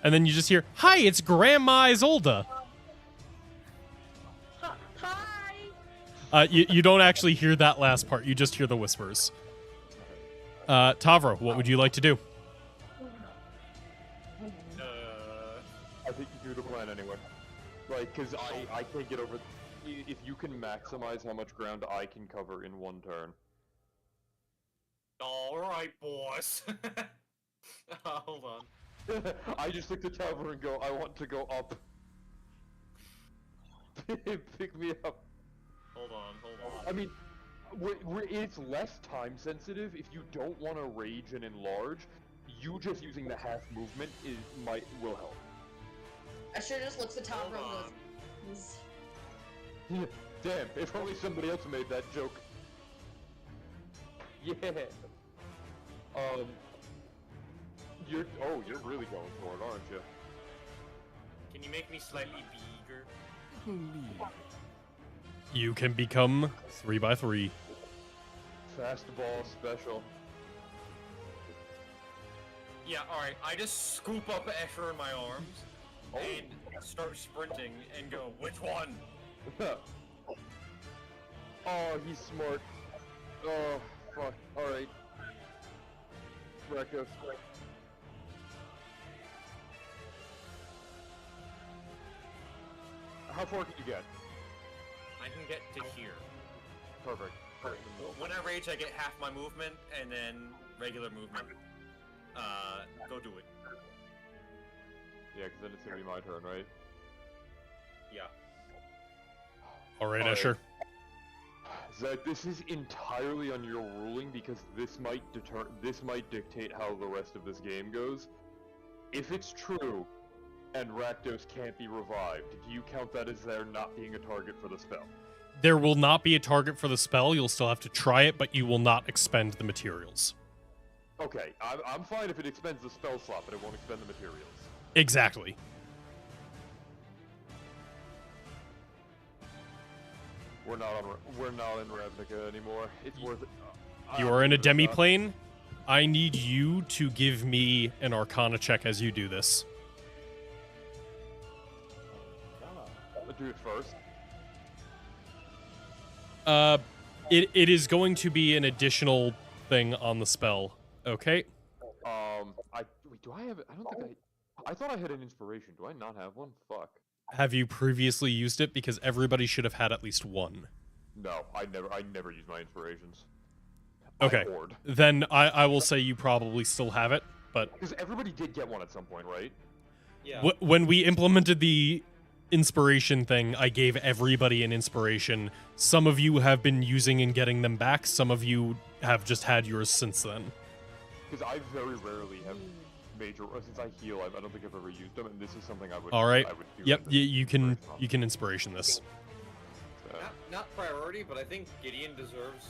And then you just hear, hi, it's Grandma Isolda. Hi. You don't actually hear that last part. You just hear the whispers. Tavro, what would you like to do? I think you do the plan anyway. Like, cause I can't get over. If you can maximize how much ground I can cover in one turn. All right, boss. Hold on. I just look at Tavern and go, I want to go up. Pick me up. Hold on. I mean, it's less time sensitive. If you don't want to rage and enlarge, you just using the half movement will help. Asher just looks at Tom Hold and on. goes, Damn, if only somebody else made that joke. Yeah. You're really going for it, aren't you? Can you make me slightly bigger? You can become 3x3. Fastball special. Yeah, alright, I just scoop up Escher in my arms and start sprinting and go, which one? Oh, he's smart. Oh, fuck. Alright. Rakdos. How far can you get? I can get to here. Perfect. When I rage, I get half my movement, and then regular movement. Go do it. Yeah, because then it's gonna be my turn, right? Yeah. All right, All right. Escher. Zach, this is entirely on your ruling because this might dictate how the rest of this game goes. If it's true, and Rakdos can't be revived, do you count that as there not being a target for the spell? There will not be a target for the spell. You'll still have to try it, but you will not expend the materials. Okay, I'm fine if it expends the spell slot, but it won't expend the materials. Exactly. We're not in Ravnica anymore. It's worth it. You are in a demi-plane. I need you to give me an Arcana check as you do this. Let's do it first. It is going to be an additional thing on the spell. Okay. Do I have it? I don't think I thought I had an inspiration. Do I not have one? Fuck. Have you previously used it? Because everybody should have had at least one. No, I never use my inspirations. Okay. I hoard. Then I will say you probably still have it, but Because everybody did get one at some point, right? Yeah. when we implemented the inspiration thing, I gave everybody an inspiration. Some of you have been using and getting them back. Some of you have just had yours since then. Because I very rarely have major since I heal. I don't think I've ever used them, and this is something I would. All right. I would do Yep. in this You can inspiration. inspiration this. So, Not priority, but I think Gideon deserves.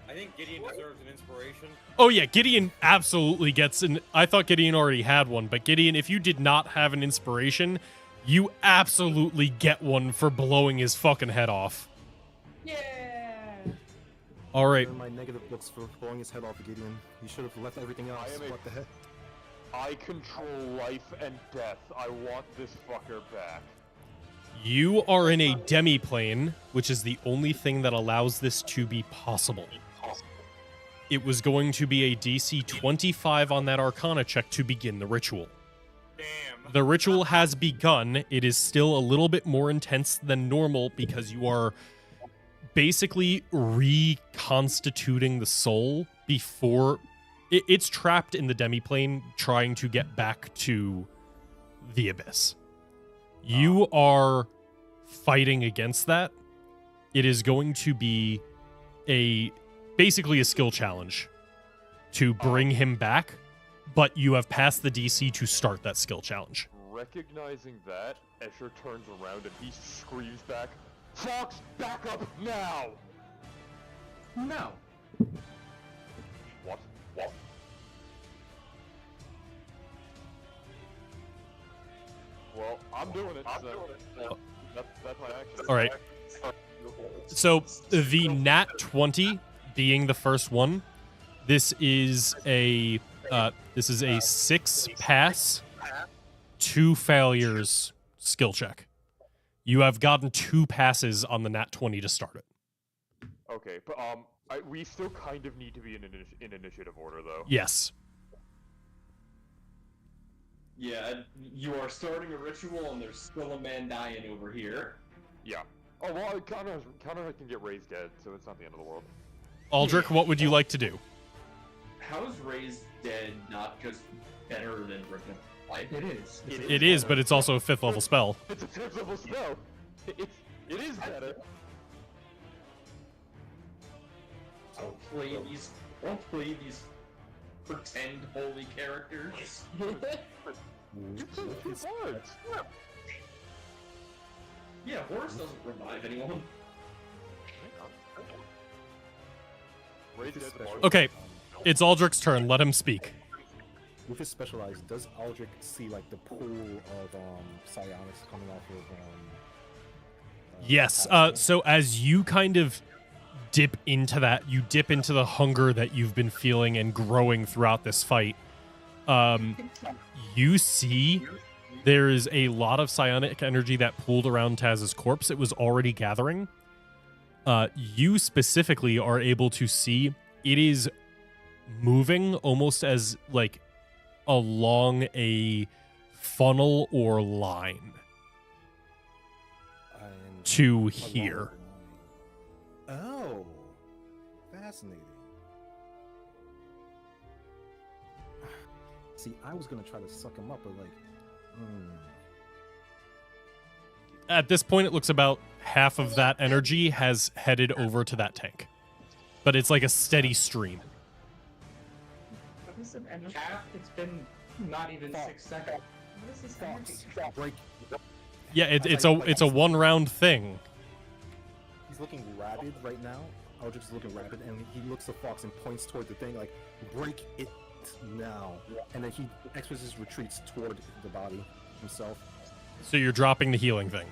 I think Gideon deserves an inspiration. Oh yeah, Gideon absolutely gets an. I thought Gideon already had one, but Gideon, if you did not have an inspiration, you absolutely get one for blowing his fucking head off. Yeah. All right. My negative books for blowing his head off, Gideon. He should have left everything else. What the heck? I control life and death. I want this fucker back. You are in a demi-plane, which is the only thing that allows this to be possible. It was going to be a DC 25 on that Arcana check to begin the ritual. Damn. The ritual has begun. It is still a little bit more intense than normal because you are basically reconstituting the soul before it's trapped in the demi-plane trying to get back to the abyss. You are fighting against that. It is going to be basically a skill challenge to bring him back, but you have passed the DC to start that skill challenge. Recognizing that, Escher turns around and he screams back, "Fox, back up now!" No. What? Well, I'm doing it, so that's my action. All right. So the nat 20 being the first one, this is a 6 pass, 2 failures skill check. You have gotten 2 passes on the nat 20 to start it. Okay, but we still kind of need to be in initiative order, though. Yes. Yeah, you are starting a ritual and there's still a man dying over here. Yeah. Oh well, Connor can get raised dead, so it's not the end of the world. Aldrich, what would you like to do? How is raised dead not just better than Riven? It is. It is, but it's also a 5th level spell. It's a 5th level spell. It is better. Don't play these pretend holy characters. It's hard. Yeah, Horus doesn't revive anyone. Raise it as a bar. Okay, it's Aldrich's turn. Let him speak. With his specialized, does Aldrich see like the pool of psionics coming off of Yes. Pathfinder? So as you kind of dip into that, you dip into the hunger that you've been feeling and growing throughout this fight. You see there is a lot of psionic energy that pooled around Taz's corpse. It was already gathering. You specifically are able to see it is moving almost as like along a funnel or line And to along here. the line. Oh, fascinating. See, I was gonna try to suck him up, but like, At this point, it looks about half of that energy has headed over to that tank. But it's like a steady stream. Cap, it's been not even 6 seconds. What is this energy? break. Yeah, it's a one round thing. He's looking rabid right now. Aldrich is looking rabid, and he looks at Fox and points toward the thing, like, break it now. And then he expeditious retreats toward the body himself. So you're dropping the healing thing.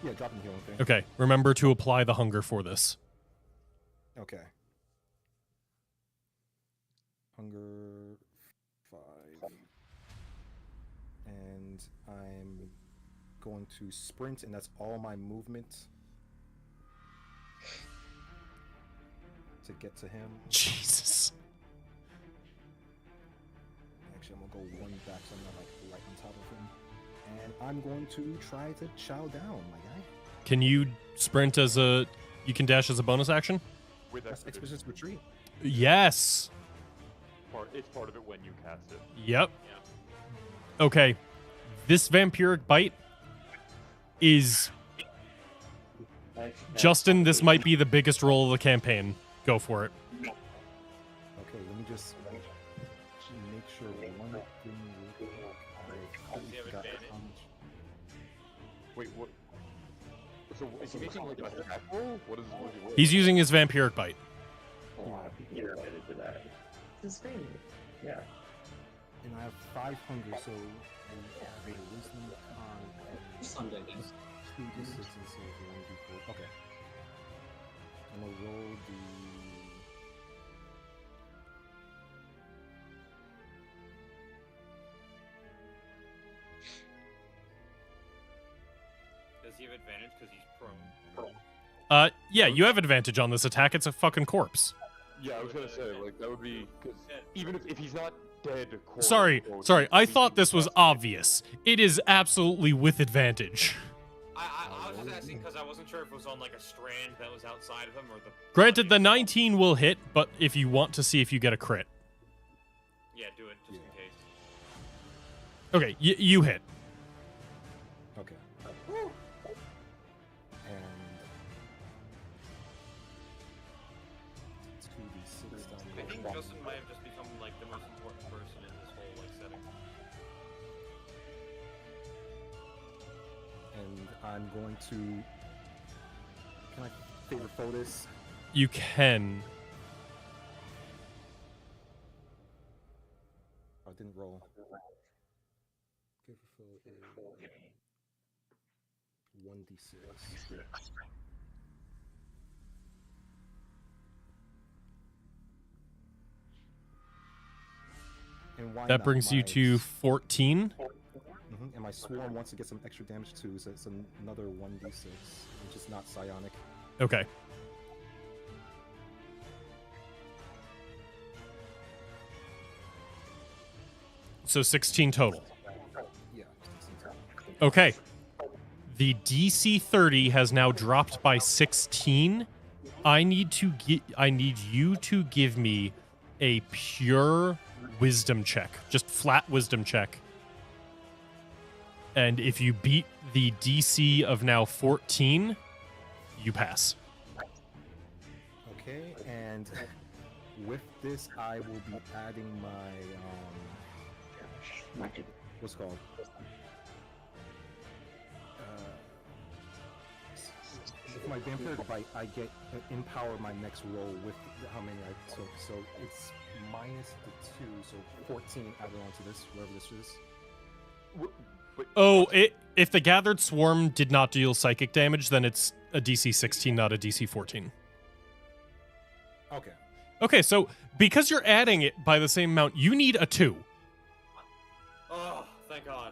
Yeah, dropping the healing thing. Okay, remember to apply the hunger for this. Okay. Hunger 5. And I'm going to sprint, and that's all my movement to get to him. Jesus. Actually, I'm gonna go one back so I'm not like right on top of him. And I'm going to try to chow down, my guy. Can you sprint as a... You can dash as a bonus action? With That's expeditious retreat. Yes. It's part of it when you cast it. Yep. Okay. This vampiric bite is... Justin, this might be the biggest roll of the campaign. Go for it. Okay, let me just make sure one thing real quick. I you have forgot advantage? how much. Wait, what? So is he making like an attack roll? What is he rolling? He's using his vampiric bite. You're related to that. It's great. Yeah. And I have 5 hunger, so I have a wisdom con and Sunday. 2d6 instead of 1d4. Okay. I'm gonna roll the. Does he have advantage because he's prone? Yeah, you have advantage on this attack. It's a fucking corpse. Yeah, I was gonna say like that would be because even if he's not dead. Sorry. I thought this was obvious. It is absolutely with advantage. I was just asking because I wasn't sure if it was on like a strand that was outside of him or the. Granted, the 19 will hit, but if you want to see if you get a crit. Yeah, do it just in case. Okay, you hit. Okay. And 2d6 down I think there. Justin might have just become like the most important person in this whole like setting. And I'm going to. Can I favor foe this? You can. I didn't roll. Favor foe is 1d6. And why That not? brings you My to 14. And my swarm wants to get some extra damage too, so it's another 1d6, which is not psionic. Okay. So 16 total. Yeah. Okay. The DC 30 has now dropped by 16. I need you to give me a pure wisdom check. Just flat wisdom check. And if you beat the DC of now 14, you pass. Okay, and with this, I will be adding my what's it called? With my vampiric bite, I get empower my next roll with how many I took. So it's minus the 2, so 14 added onto this, whatever this is. Oh, if the Gathered Swarm did not deal psychic damage, then it's a DC 16, not a DC 14. Okay. Okay, so because you're adding it by the same amount, you need a 2. Oh, thank God.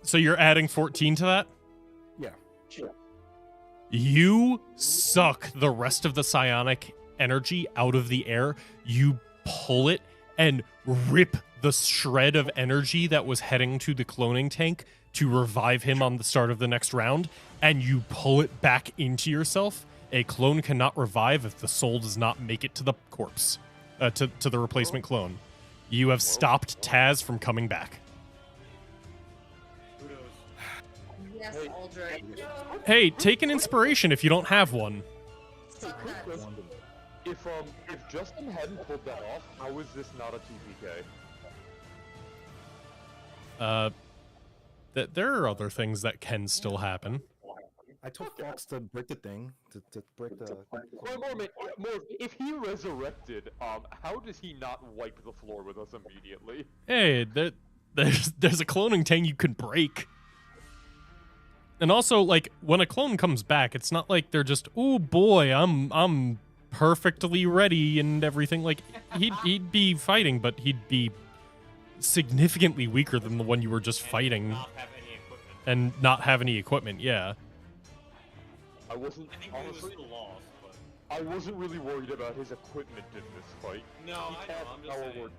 So you're adding 14 to that? Yeah. Sure. You suck the rest of the psionic energy out of the air. You pull it and rip the shred of energy that was heading to the cloning tank to revive him on the start of the next round, and you pull it back into yourself. A clone cannot revive if the soul does not make it to the corpse, to the replacement clone. You have stopped Taz from coming back. Yes, Aldrich. Hey, take an inspiration if you don't have one. If Justin hadn't pulled that off, how is this not a TPK? There are other things that can still happen. I told Fox to break the thing, to break the... More, if he resurrected, how does he not wipe the floor with us immediately? Hey, there's a cloning tank you can break. And also, like, when a clone comes back, it's not like they're just, oh boy, I'm perfectly ready and everything. Like, he'd be fighting, but he'd be significantly weaker than the one you were just fighting. And not have any equipment, yeah. I wasn't honestly lost, but I wasn't really worried about his equipment in this fight. No, I know, I'm just saying.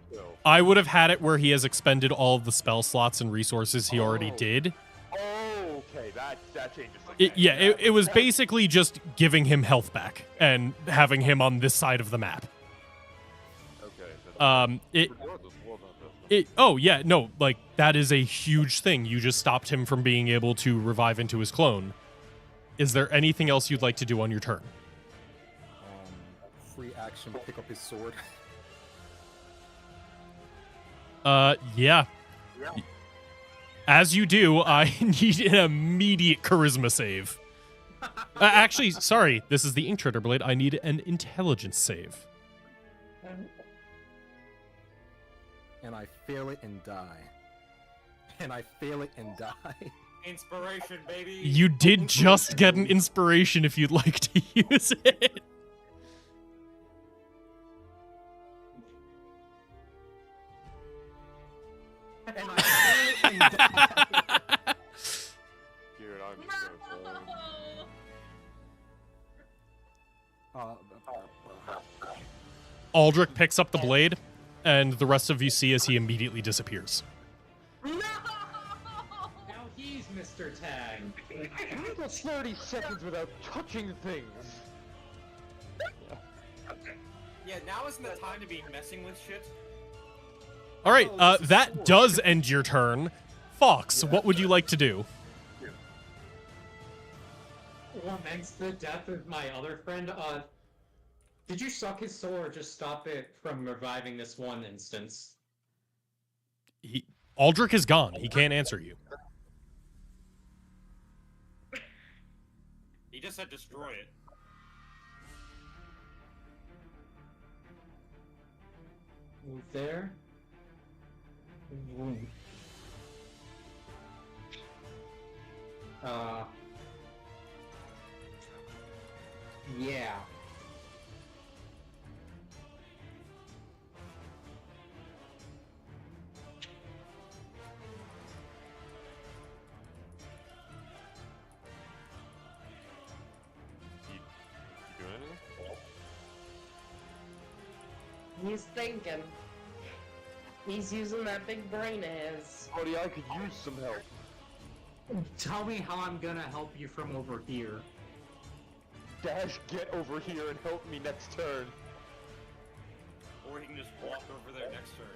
I would have had it where he has expended all of the spell slots and resources he already did. Oh, okay, that changes things. It was basically just giving him health back and having him on this side of the map. Okay. Like, that is a huge thing. You just stopped him from being able to revive into his clone. Is there anything else you'd like to do on your turn? Free action, pick up his sword. Yeah. As you do, I need an immediate charisma save. Actually, sorry, this is the Ink Treader Blade. I need an intelligence save. And I fail it and die. And I fail it and die. Inspiration, baby. You did just get an inspiration if you'd like to use it. And I fail it and die. Dude, I'm so Aldrich picks up the blade, and the rest of you see as he immediately disappears. Now he's Mr. Tag. I got 30 seconds without touching things. Yeah, now isn't the time to be messing with shit. All right, that does end your turn. Fox, what would you like to do? Laments the death of my other friend. Did you suck his soul or just stop it from reviving this one instance? Aldrich is gone. He can't answer you. He just said destroy it. Move there. Boom. Yeah. You doing anything? He's thinking. He's using that big brain of his. Buddy, I could use some help. Tell me how I'm gonna help you from over here. Dash, get over here and help me next turn. Or he can just walk over there next turn.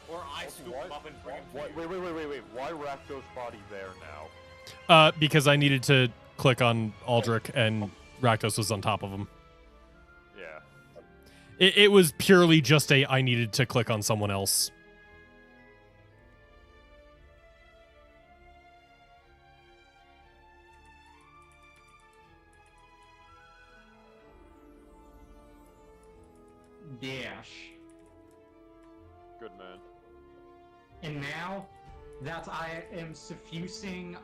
Or I scoop him up and bring him to What? you. Wait. Why Rakdos' body there now? Because I needed to click on Aldrich and Rakdos was on top of him. Yeah. It was purely just I needed to click on someone else. Dash. Good man. And now that I am suffusing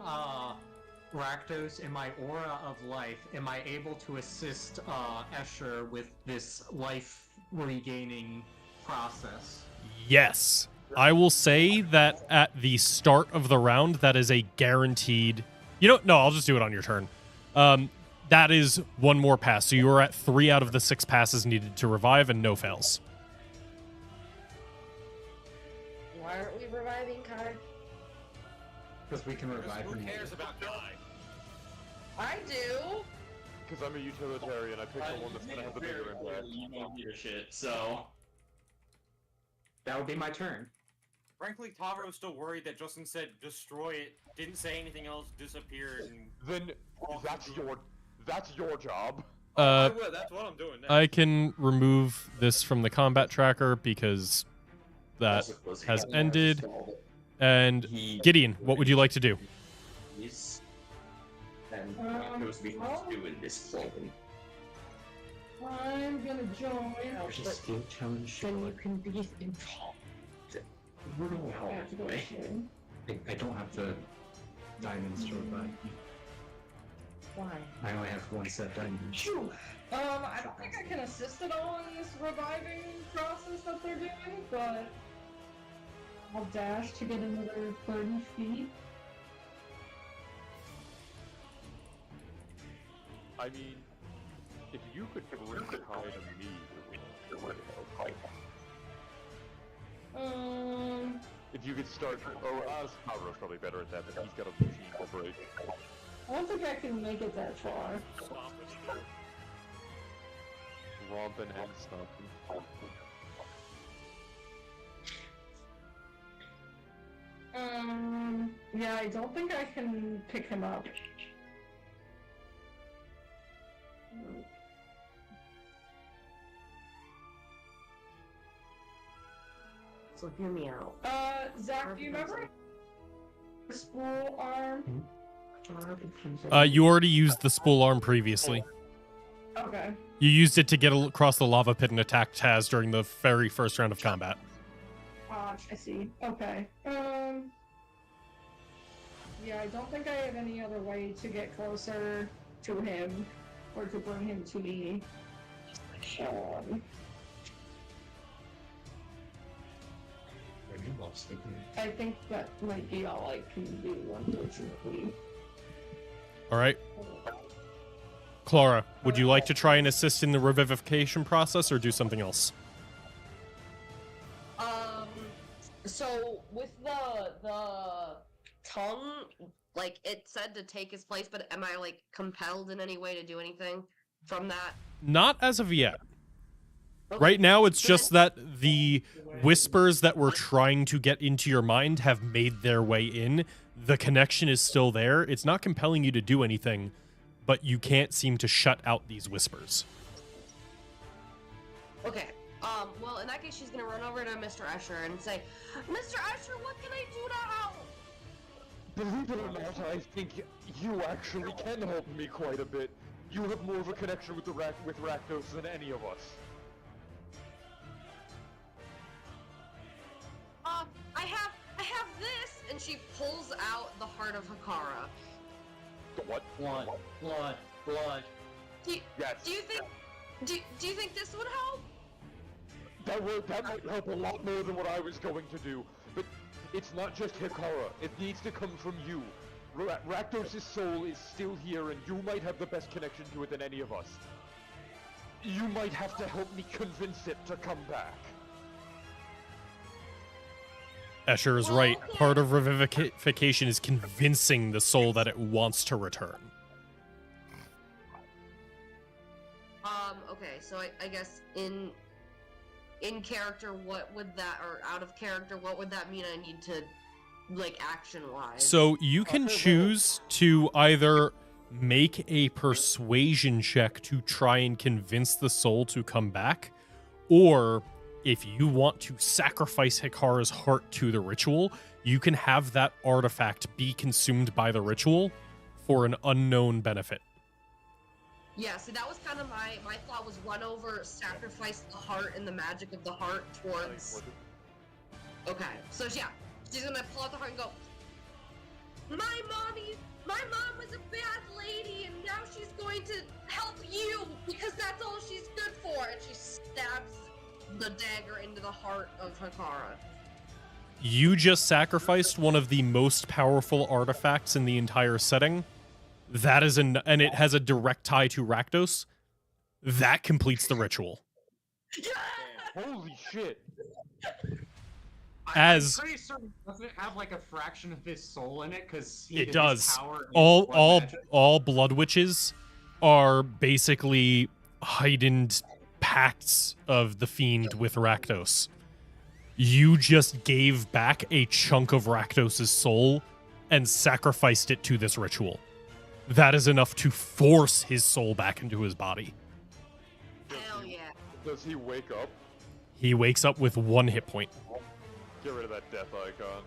Rakdos in my aura of life, am I able to assist Escher with this life regaining process? Yes. I will say that at the start of the round, that is a guaranteed... No, I'll just do it on your turn. That is one more pass. So you are at 3 out of the 6 passes needed to revive and no fails. Why aren't we reviving Kai? Because we can revive Who him. cares about Kai? I do. Because I'm a utilitarian, I pick the one that's gonna have the bigger impact. You don't hear shit, so. That would be my turn. Frankly, Tavaro's still worried that Justin said destroy it, didn't say anything else, disappeared, and... Then that's your job. I will, that's what I'm doing now. I can remove this from the combat tracker because that has ended. And Gideon, what would you like to do? And Rakdos being doing this clothing. I'm gonna join. There's a skill challenge. Then you can be involved. We're gonna help anyway. I don't have the diamonds to revive. Why? I only have 1 set diamonds. I don't think I can assist at all in this reviving process that they're doing, but I'll dash to get another 30 feet. I mean, if you could bring Kai to me, it would help. If you could start... Tavaro's probably better at that, but he's got a machine to break. I don't think I can make it that far. Romping and stomping. Yeah, I don't think I can pick him up. So hear me out. Zach, do you remember the spool arm? You already used the spool arm previously. Okay. You used it to get across the lava pit and attack Taz during the very first round of combat. I see. Okay. Yeah, I don't think I have any other way to get closer to him or to bring him to me. I think that might be all I can do, unfortunately. All right. Clara, would you like to try and assist in the revivification process or do something else? So with the tongue, like it said to take his place, but am I like compelled in any way to do anything from that? Not as of yet. Okay. Right now, it's So just then- that the whispers that were trying to get into your mind have made their way in. The connection is still there. It's not compelling you to do anything, but you can't seem to shut out these whispers. Okay. Well, in that case, she's gonna run over to Mr. Escher and say, Mr. Escher, what can I do now? Believe it or not, I think you actually can help me quite a bit. You have more of a connection with Rakdos than any of us. I have this, and she pulls out the heart of Hakara. What? Blood. Yes. Do you think this would help? That might help a lot more than what I was going to do. But it's not just Hikara. It needs to come from you. Rakdos' soul is still here, and you might have the best connection to it than any of us. You might have to help me convince it to come back. Escher is right. Part of revivification is convincing the soul that it wants to return. Okay, so I guess in character, what would that, or out of character, what would that mean I need to, like, action-wise? So you can choose to either make a persuasion check to try and convince the soul to come back, or if you want to sacrifice Hikara's heart to the ritual, you can have that artifact be consumed by the ritual for an unknown benefit. Yeah, see, that was kind of my thought, was run over, sacrifice the heart and the magic of the heart towards... Okay, so yeah, she's gonna pull out the heart and go, my mom was a bad lady, and now she's going to help you, because that's all she's good for, and she stabs the dagger into the heart of Hikara. You just sacrificed one of the most powerful artifacts in the entire setting. That is and it has a direct tie to Rakdos. That completes the ritual. Holy shit! I'm pretty certain doesn't it have like a fraction of his soul in it, because It does. All blood witches are basically heightened pacts of the fiend with Rakdos. You just gave back a chunk of Rakdos' soul and sacrificed it to this ritual. That is enough to force his soul back into his body. Hell yeah. Does he wake up? He wakes up with 1 hit point. Get rid of that death icon.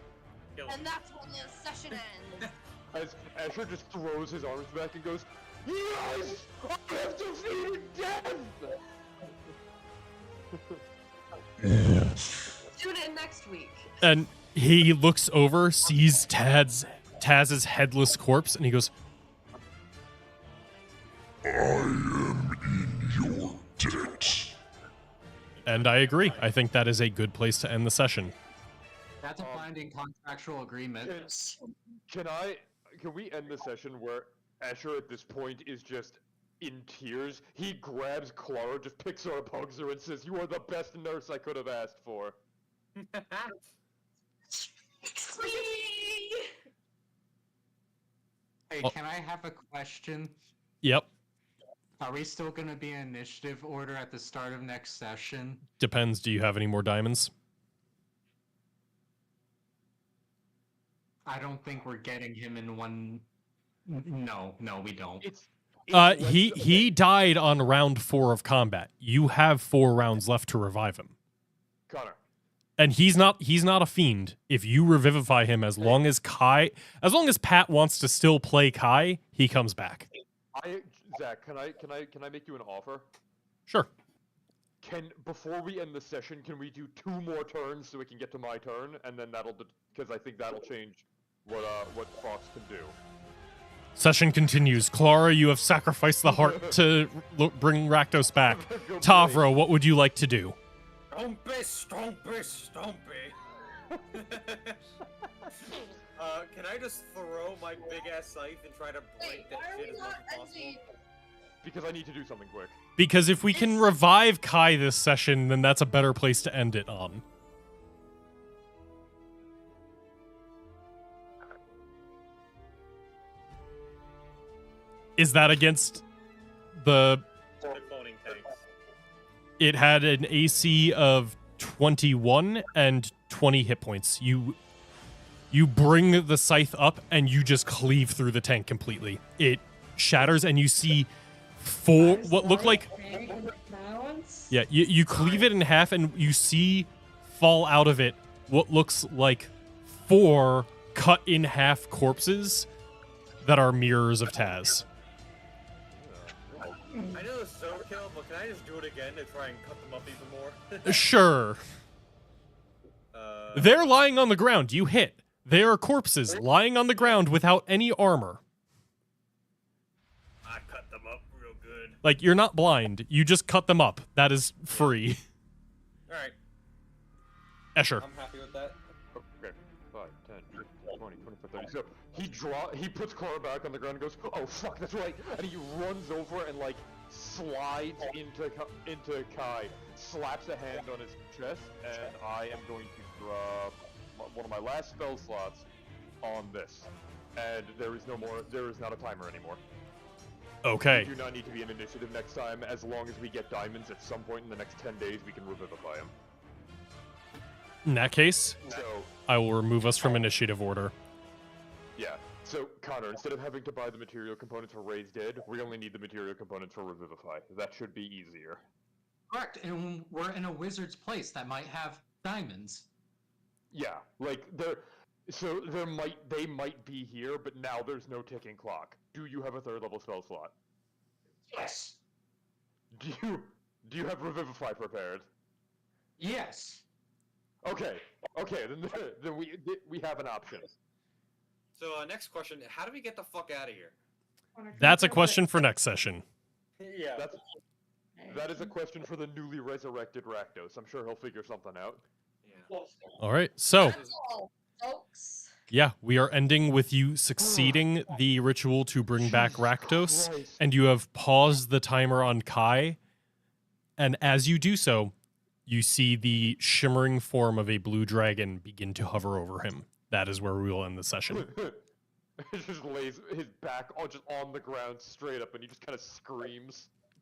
And that's when the session ends. As Asher just throws his arms back and goes, yes! I have defeated death! Tune in next week. And he looks over, sees Taz's headless corpse, and he goes, I am in your debt. and I agree. I think that is a good place to end the session. That's a binding contractual agreement. Can we end the session where Asher at this point is just in tears? He grabs Clara, just picks her up, hugs her, and says, "You are the best nurse I could have asked for." Hey, can I have a question? Yep. Are we still going to be in initiative order at the start of next session? Depends. Do you have any more diamonds? I don't think we're getting him in one... No, we don't. He died on round 4 of combat. You have 4 rounds left to revive him. Connor. And he's not a fiend. If you revivify him, as long as Pat wants to still play Kai, he comes back. Zach, can I make you an offer? Sure. Before we end the session, can we do 2 more turns so we can get to my turn, and then because I think that'll change what Fox can do. Session continues. Clara, you have sacrificed the heart to bring Rakdos back. Tavro, what would you like to do? Stompy. Can I just throw my big ass scythe and try to break that shit as much as possible? Because I need to do something quick. Because if we can revive Kai this session, then that's a better place to end it on. Is that against the... Cloning tanks. It had an AC of 21 and 20 hit points. You bring the scythe up and you just cleave through the tank completely. It shatters and you see 4 what look like... Yeah, you cleave it in half and you see fall out of it what looks like 4 cut in half corpses that are mirrors of Taz. I know it's overkill, but can I just do it again to try and cut them up even more? Sure. They're lying on the ground. You hit. They are corpses lying on the ground without any armor. I cut them up real good. Like, you're not blind. You just cut them up. That is free. Alright. Escher. I'm happy with that. Okay. 5, 10, 15, 20, 25, 30. So he puts Cora back on the ground and goes, "Oh fuck, that's right," and he runs over and like slides into Kai, slaps a hand on his chest, and I am going to drop one of my last spell slots on this, and there is not a timer anymore. Okay. We do not need to be in initiative next time. As long as we get diamonds at some point in the next 10 days, we can revivify him. In that case, So, I will remove us from initiative order. yeah. So, Connor, instead of having to buy the material components for Raise Dead, we only need the material components for Revivify. That should be easier. Correct, and we're in a wizard's place that might have diamonds. Yeah, like, they might be here, but now there's no ticking clock. Do you have a 3rd level spell slot? Yes. Do you have Revivify prepared? Yes. Okay, then we have an option. So, next question: how do we get the fuck out of here? That's a question for next session. Yeah. That is a question for the newly resurrected Rakdos. I'm sure he'll figure something out. Yeah. All right. So, That's all, folks. yeah, we are ending with you succeeding the ritual to bring back Rakdos, Christ. and you have paused the timer on Kai. And as you do so, you see the shimmering form of a blue dragon begin to hover over him. That is where we will end the session. He just lays his back just on the ground straight up, and he just kind of screams.